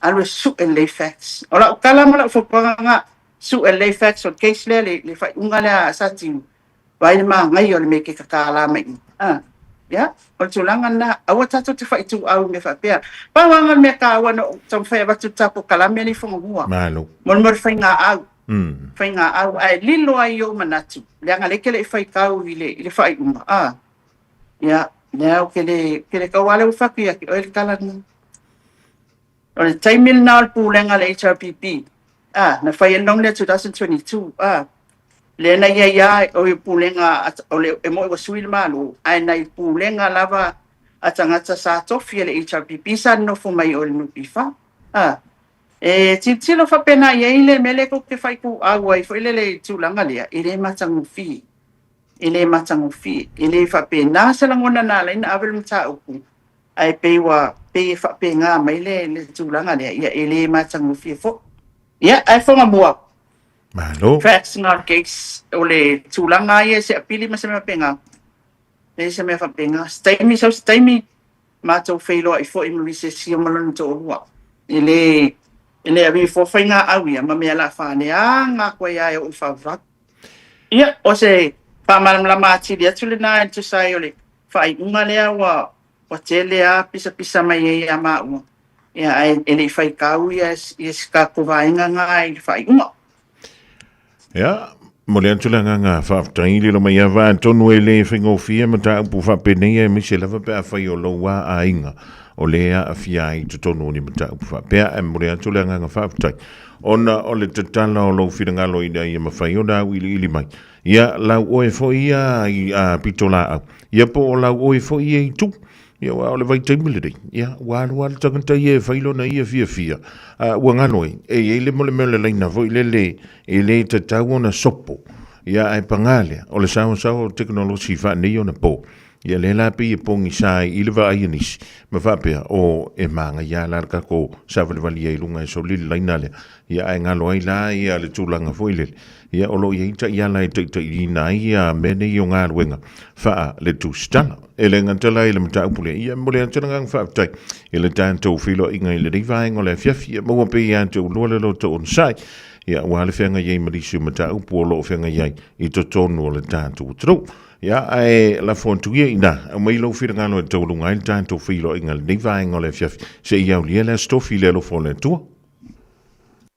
Alwe su e lei facts. Ola ukala mala whakanga nga su e lei facts o case lea le whai unga lea sating. Wai ma ngai o le me ke kakala mai. Ya, o tulanga na awa tato te whai tu au me whapea. Pawanga me ka awa no tam whai watu tapo kalame ni whunga mua. Malo. Mon mor whai ngā au. Whai ngā au. Ai lilo ai o manatu. Leanga leke le whai kau I le whai unga. Ya. Now kele kawale ufaki ki oil kalan. On the time mil na pulenga le HRPP. Na fai long le 2022. Le na ya o pulenga o le mo o suil malu. Ai na pulenga lava atangata sa tofia le HRPP sa no fu mai o no pifa. Tilo fa pena ile mele ko ke fai ku agua I le tulanga le ile matangu fi. Ile matangu fi ile fa pe na sala ngona na la ina avel mta uku ai pe wa pe fa pe nga mai le tulanga le ia ile matangu fi fo ia ai fo ngabua malo facts not case ole tulanga ia se pili ma se me penga le se me fa penga stay mi mato feilo ai fo in recession malon to wa ile abi fo fainga awia ma me la fa ne nga ko ia o fa va ia o se Pamalam lama ti dia tulina tu sai ole fai unga lea wa telea pisa mai ia ma u ia ele fai kau yes ka ko vainga ngai fai unga ya mole tulanga nga fa taili lo mai va tonu ele fingo fia mata pu fa penia mi se lava pa fai o lo wa ainga o lea a fiai tu tonu ni mata pu fa pe mole tulanga nga fa tai ona ole te tala o lo whiringa lo ina ia mawhai o nā ili mai. Ia lau oe fo ia I pitola au. Ia po o lau oe fo ia I tu. Ia wa ole vai taimilere. Ia wālu tangata ia whailo na ia fia. Ua nganoi. E le mole mele leina fo le te tau na sopo. Ia ai pangalea. Ole sao teknolosi wha nei o na po. Ia le lapi e pongi sai I le wa aianis. Ma whapea o e manga ia larka ko sawalewali e lunga e so lili lainale. Ia ai ngalo ai la ia le tūlanga foilele. Ia olo ia ita ia lai te ina ia mene I o ngā ruenga. Wha le tūstana. E le ngantala I le mta upule. Ia mole antana ngang whaptai. E le tāntou whilo inga I le rivaenga le fiafi. Mua pe ia te ulua lo to on sai. Ia wale whenga iei marisu mta upu o lo whenga iei I to tonu o le tāntou tru. Ia ai la fontuia ina o mai lo whiranga no te ulunga I le tāntou whilo inga le rivaenga le fiafi. Se iau lia le stofi le lo fone tua.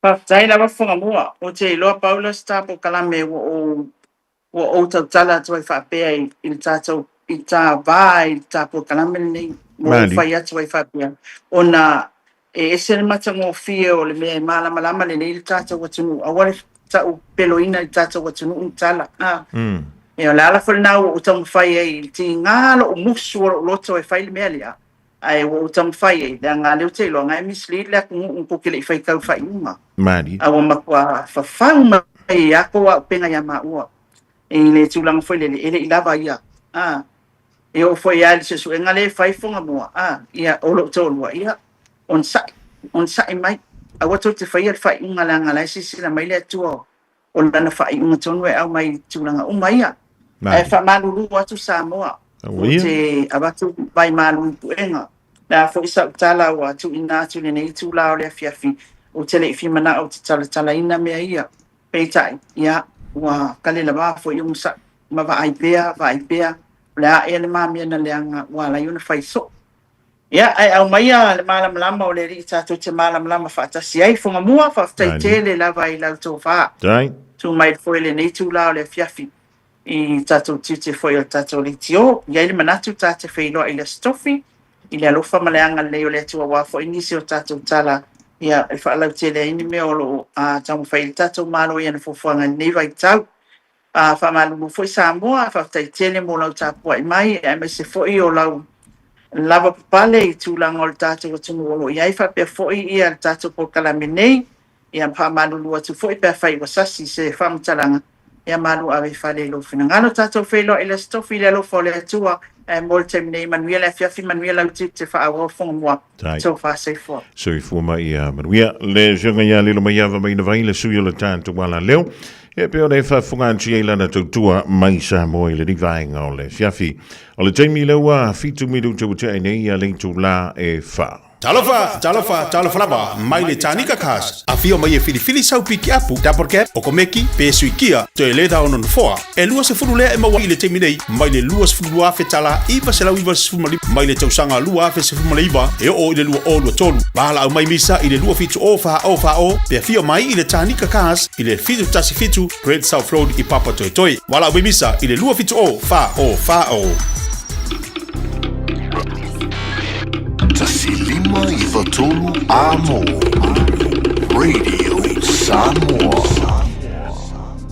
Tai lava whunga mua, o te loa Paula Stapo kalame o tau tala tuai whapea I tātou I tā vā I tāpo kalame nei mo whai atu ai whapea. O na e sere mata ngō fia o le mea malama le nei I tātou watunu, a wale tau peloina I tātou watunu un tala. E o le ala whanau o tamu whai ei ti ngalo o musu o loto e whai le mea lea. Ai o tamu whai ei, le ngā leo te lo, ngai mislead le kungu kukile i whai kau whai unga. Mari. Awa makua whawhau mai ako a penga ia maua. E le tūlanga whai le ele i lava ia. E o whai ali se su, e ngale whai whonga mua. Ia o lo tōlua ia. On sa mai. Awa tō te whai al whai unga la ngala si sila mai le atua o lana whai unga tonu e au mai tūlanga umaia. E wha malulu atu Samoa. O te abatu vai malulu puenga. Na fo isa utala o atu ina atu le nei tūla o le afiafi. O te le ifi mana o te tala ina mea ia. Peitai, ia, wa kalela wa fo yung sa ma aipea. Le a e le mamia na leanga wa la yuna whai so. Ia, ai au maia le malam o le ri tātou te malam whaatasi ai fonga mua whaftai tele lava i lau tō wha. Tu mai foi le nei tūla o le afiafi. I tātou tute foi o tātou le tio. Ia le manatu tātou whainoa i le stofi. I le alofa maleanga leo le atua wafo inisi o tātou tala. Ia e whaalau te le ini mea o lo a tamu whai tātou malo i ana fofuanga neva i tau. Whaamalu foi Samoa, whaftai tele mo lau tāpua i mai. E mai se foi o lau lava papale i tūlanga o le tātou o tumu olo. Ia i whapea foi i a le tātou po kalame nei. Ia whaamalu atu foi pia whai wasasi se whamutalanga. Ia malu awe whale lo whina. Ngano tātou whailo i le stofi le alofa o le atua. Mol te mnei manuia le fiafi manuia lau te whaawa whonga mua. So whaasei fua. So i fua mai a manuia. Le zionga ia lilo mai awa mai na vai le sui o le tātou wala leo. E peo nei whafunganti e lana tautua mai sa moi le rivaenga o le fiafi. O le teimi leua fitu miru tau te nei a leitu la e wha. Talofa lava, mai le tanika kas. A fio mai e filifili sau piki apu, taporke, o komeki, pe suikia, to e leda ono foa. E lua se furu lea e mawa i le teminei, mai le lua se furu afe tala, iwa se lau iwa se furu mali, mai le tausanga lua afe se furu maliwa, e o i le lua o lua tolu. Bahala au mai misa i le lua fitu o, pe fio mai i le tanika kas, i le fitu tasi fitu, Great South Road i Papa Toi Toi. Wala au mai misa i le lua fitu o. Tasilima i Vatolu Amo Radio Samoa.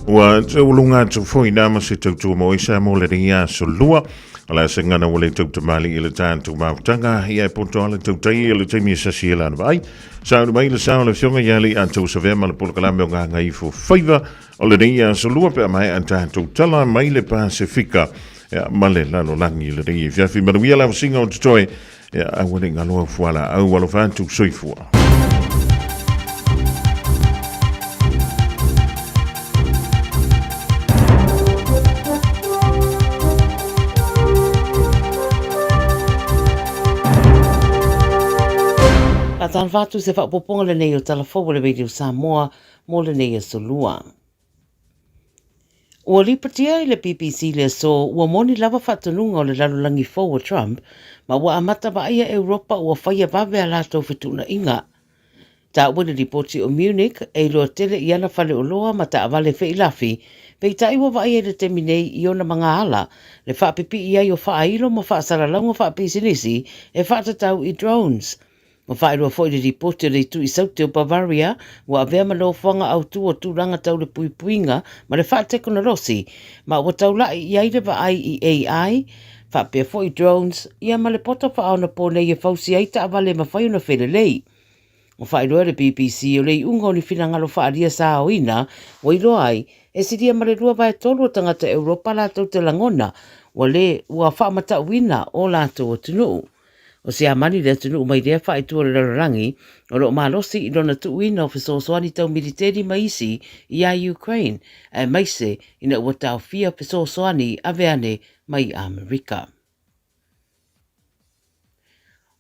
Wa te ulunga tu foi nama se tautua mo i Samoa le ria solua. Ala se ngana wale tauta mali i le tātou mautanga. Ia e poto ala tautai i le teimi sasi e lana vai. Sauru mai le sao le fionga iali a tau sa vema le polokalame o nganga i fo faiva. O le ria solua pe mai a tātou tala mai le Pasifika. Ia male lano langi le ria fiafi. Manuia la singa o tutoe. Ia awane ngaloa fuala au walo fantu soifua. A tan fatu se whapoponga le nei o talafou le Radio Samoa mo le nei a solua. Ua lipatia i le BBC le so ua moni lava whatanunga o le lalulangi fau o Trump, ma ua amata wa aia Europa ua whaia vave a lato fituna inga. Ta ua le ripoti o Munich, e loa tele i ana whale o loa ma ta avale whailafi, pei ta iwa wa aia le teminei i ona mga ala, le whaapipi i ai o whaailo ma whaasaralango whaapisinisi e whaatatau i drones. Ma whaeroa foi le ripoti le tu i saute o Bavaria, wa avea malo whanga au tu o tūranga tau le puipuinga, ma le whaateko na rosi, ma ua taula i aire wa ai i AI, whaapea foi drones, ia ma le pota whaona pōne i e fausi ai ta avale ma whai ona whele lei. Ma whaeroa le BBC o lei unga o ni whinangalo whaaria sa o ina, wa ilo ai, e siria ma le rua vai tolu o tangata Europa la tau te langona, wa le ua whaamata uina o la tau o tunu. O se amani le tunu mai rea whae tua le rarangi, o lo malosi i lona tuuina o fesosoani tau militeri maisi i a Ukraine, e maise ina ua tau fia fesosoani a veane mai Amerika.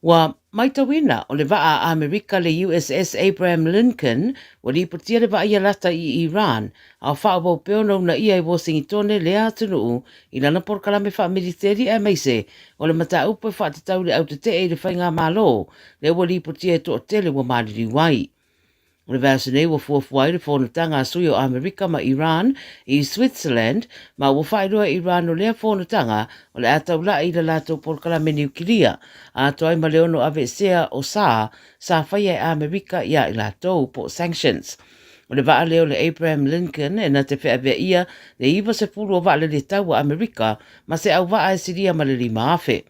Wa mai tawina o le vaa a Amerika le USS Abraham Lincoln, wa li putia le vaa lata i Iran, a whaabau peono na ia i Washington le atunu i lana porkalame wha militeri e meise, o le mata upo whaatatau le au te te e le whainga malo, le wa li putia e to tele wa mariri wai. O le vasa nei wa fuafuai le whonatanga sui o Amerika ma Iran i Switzerland, ma wa whaeroa Iran o lea whonatanga o le atau la i le lato porkalame niukilia, a toi ma leono ave sea o sa whaia e Amerika ia i lato po sanctions. O le vaa leo le Abraham Lincoln e na te whea vea ia le iwa se pulu o vaa le tau a Amerika ma se au vaa e siria ma le lima afe.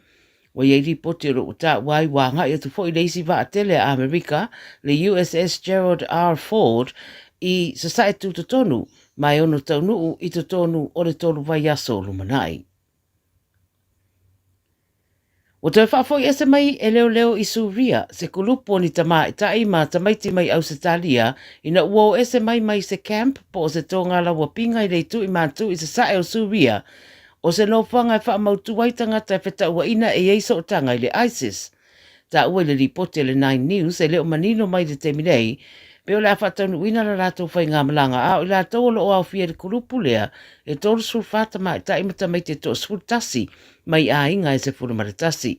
O iei ripoti o lo uta wai wanga i atu fo i leisi vaa tele a Amerika le USS Gerald R. Ford i sasae tu tonu mai ono taunuu i tonu o le tolu vai aso lumanai. O te whaafoi ese mai e leo i Suria, se kulupo ni tama i tai ma tamaiti mai Ausitalia, ina uo ese mai se camp po o se tonga lawa pinga i reitu i mantu i se sae o Suria, o se no whanga e wha mautu waitanga tai wheta ua ina e eiso o tanga i le ISIS. Ta ua le ripote le 9 News e leo manino mai de teminei, pe o le awhatanu uina la rātou whai ngā malanga a o i rātou lo o au fia de kulupu lea e tōru sulfata mai ta imata mai te tō sultasi mai a inga e se furumaratasi.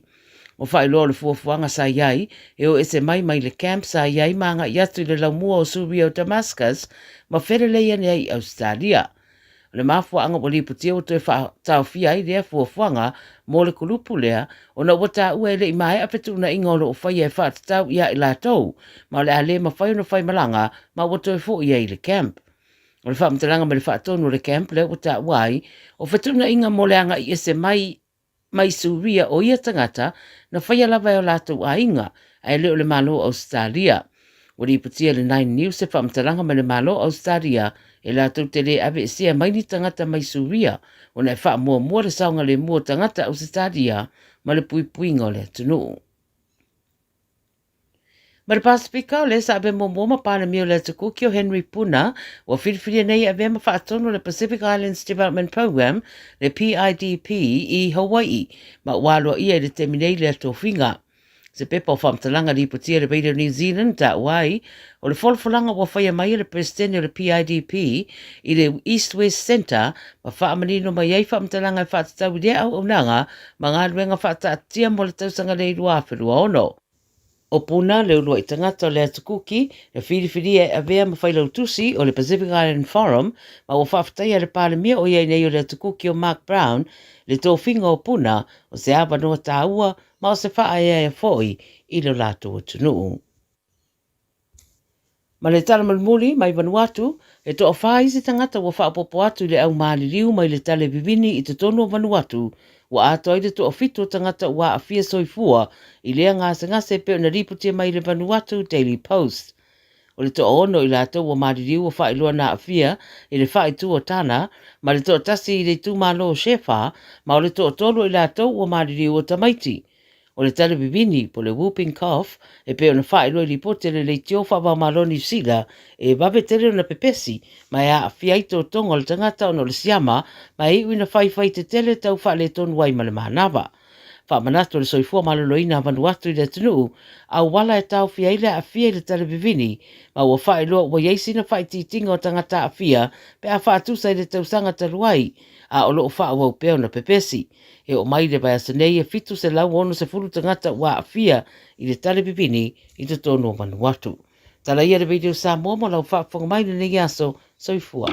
O whai loa le fuafuanga sa iai e o ese mai le camp sa iai maanga i atu le laumua o Suria o Damascus ma where leia nea i Australia. Le mafuanga o liputia o toi tau fia i lea fuafuanga mo le kulupu lea o na wata ua ele i mai apetu na ingolo o whai e whaatatau ia i lātou ma le ale ma whai o na whai malanga ma wato e fo ia i le camp. O le whaamtalanga ma le whaatonu le camp le wata uai o whatu na inga mo leanga i ese mai Suria o ia tangata na whai alawa o lātou a inga a leo le malo Australia. O riputia le 9 News e whaamtalanga ma le malo Australia e lātou te le ave sia mai ni tangata mai Suria o na e wha mua le saunga le mua tangata Australia ma le puipuinga o le tunu. Ma le Pasifika o le sa abe mo ma pana mio le tukuki o Henry Puna o whiriwhiria nei abe ma whaatono le Pacific Islands Development Program le PIDP i Hawaii ma walo ia le teminei le tofinga. Se pepa o whamtalanga ripotia le Radio New Zealand ta wai o le folfolanga wa whaia mai le presidente o le PIDP i le East West Centre ma whaamanino mai ei whamtalanga i whaatatau lea au unanga ma ngā ruenga whaatatia mo le tausanga le irua whirua ono. O puna le ulua i tangata o le atukuki, le whiriwhiria e avea ma whailau tusi o le Pacific Island Forum, ma o whaftai a le palemia o iei nei o le atukuki o Mark Brown, le tōwhinga o puna o se awa noa tāua, ma o se wha e foi i lo lato o tunu. Ma le tala malmuli mai Vanuatu, e to o whaisi tangata wa whaapopo atu le au maali riu mai le tale vivini i te tonu o Vanuatu, wa atoi le to o fitu tangata wa a fia soifua i lea ngase pe na riputia mai le Vanuatu Daily Post. O le to o ono i lato wa maali riu o whailua na a fia i le whaitu o tana, ma le to o tasi i le tūmalo o shefa, ma o le to o tolo i lato wa maali riu o tamaiti. O le tale vivini po le whooping cough e pe ona whaelua i ripote le leitio whawa maloni sila e wawe tere ona pepesi mai a fiaito tonga le tangata ono le siama mai iwi na whai te tele tau whaele tonu wai ma le mahanawa. Whamanato le soifua maloloina Vanuatu i le tunu au wala e tau fiaile a fia i le tale vivini ma ua whaelua wa yeisi na whai titinga o tangata a fia pe a whaatusa i le tausanga taruai a o loo wha au peo na pepesi. E o mai le vai asanei e fitu se lau ono se furu tangata wa a fia i le tale pipini i te tono Vanuatu. Tala ia le video Samoa mo lau wha whonga mai le negi aso soifua.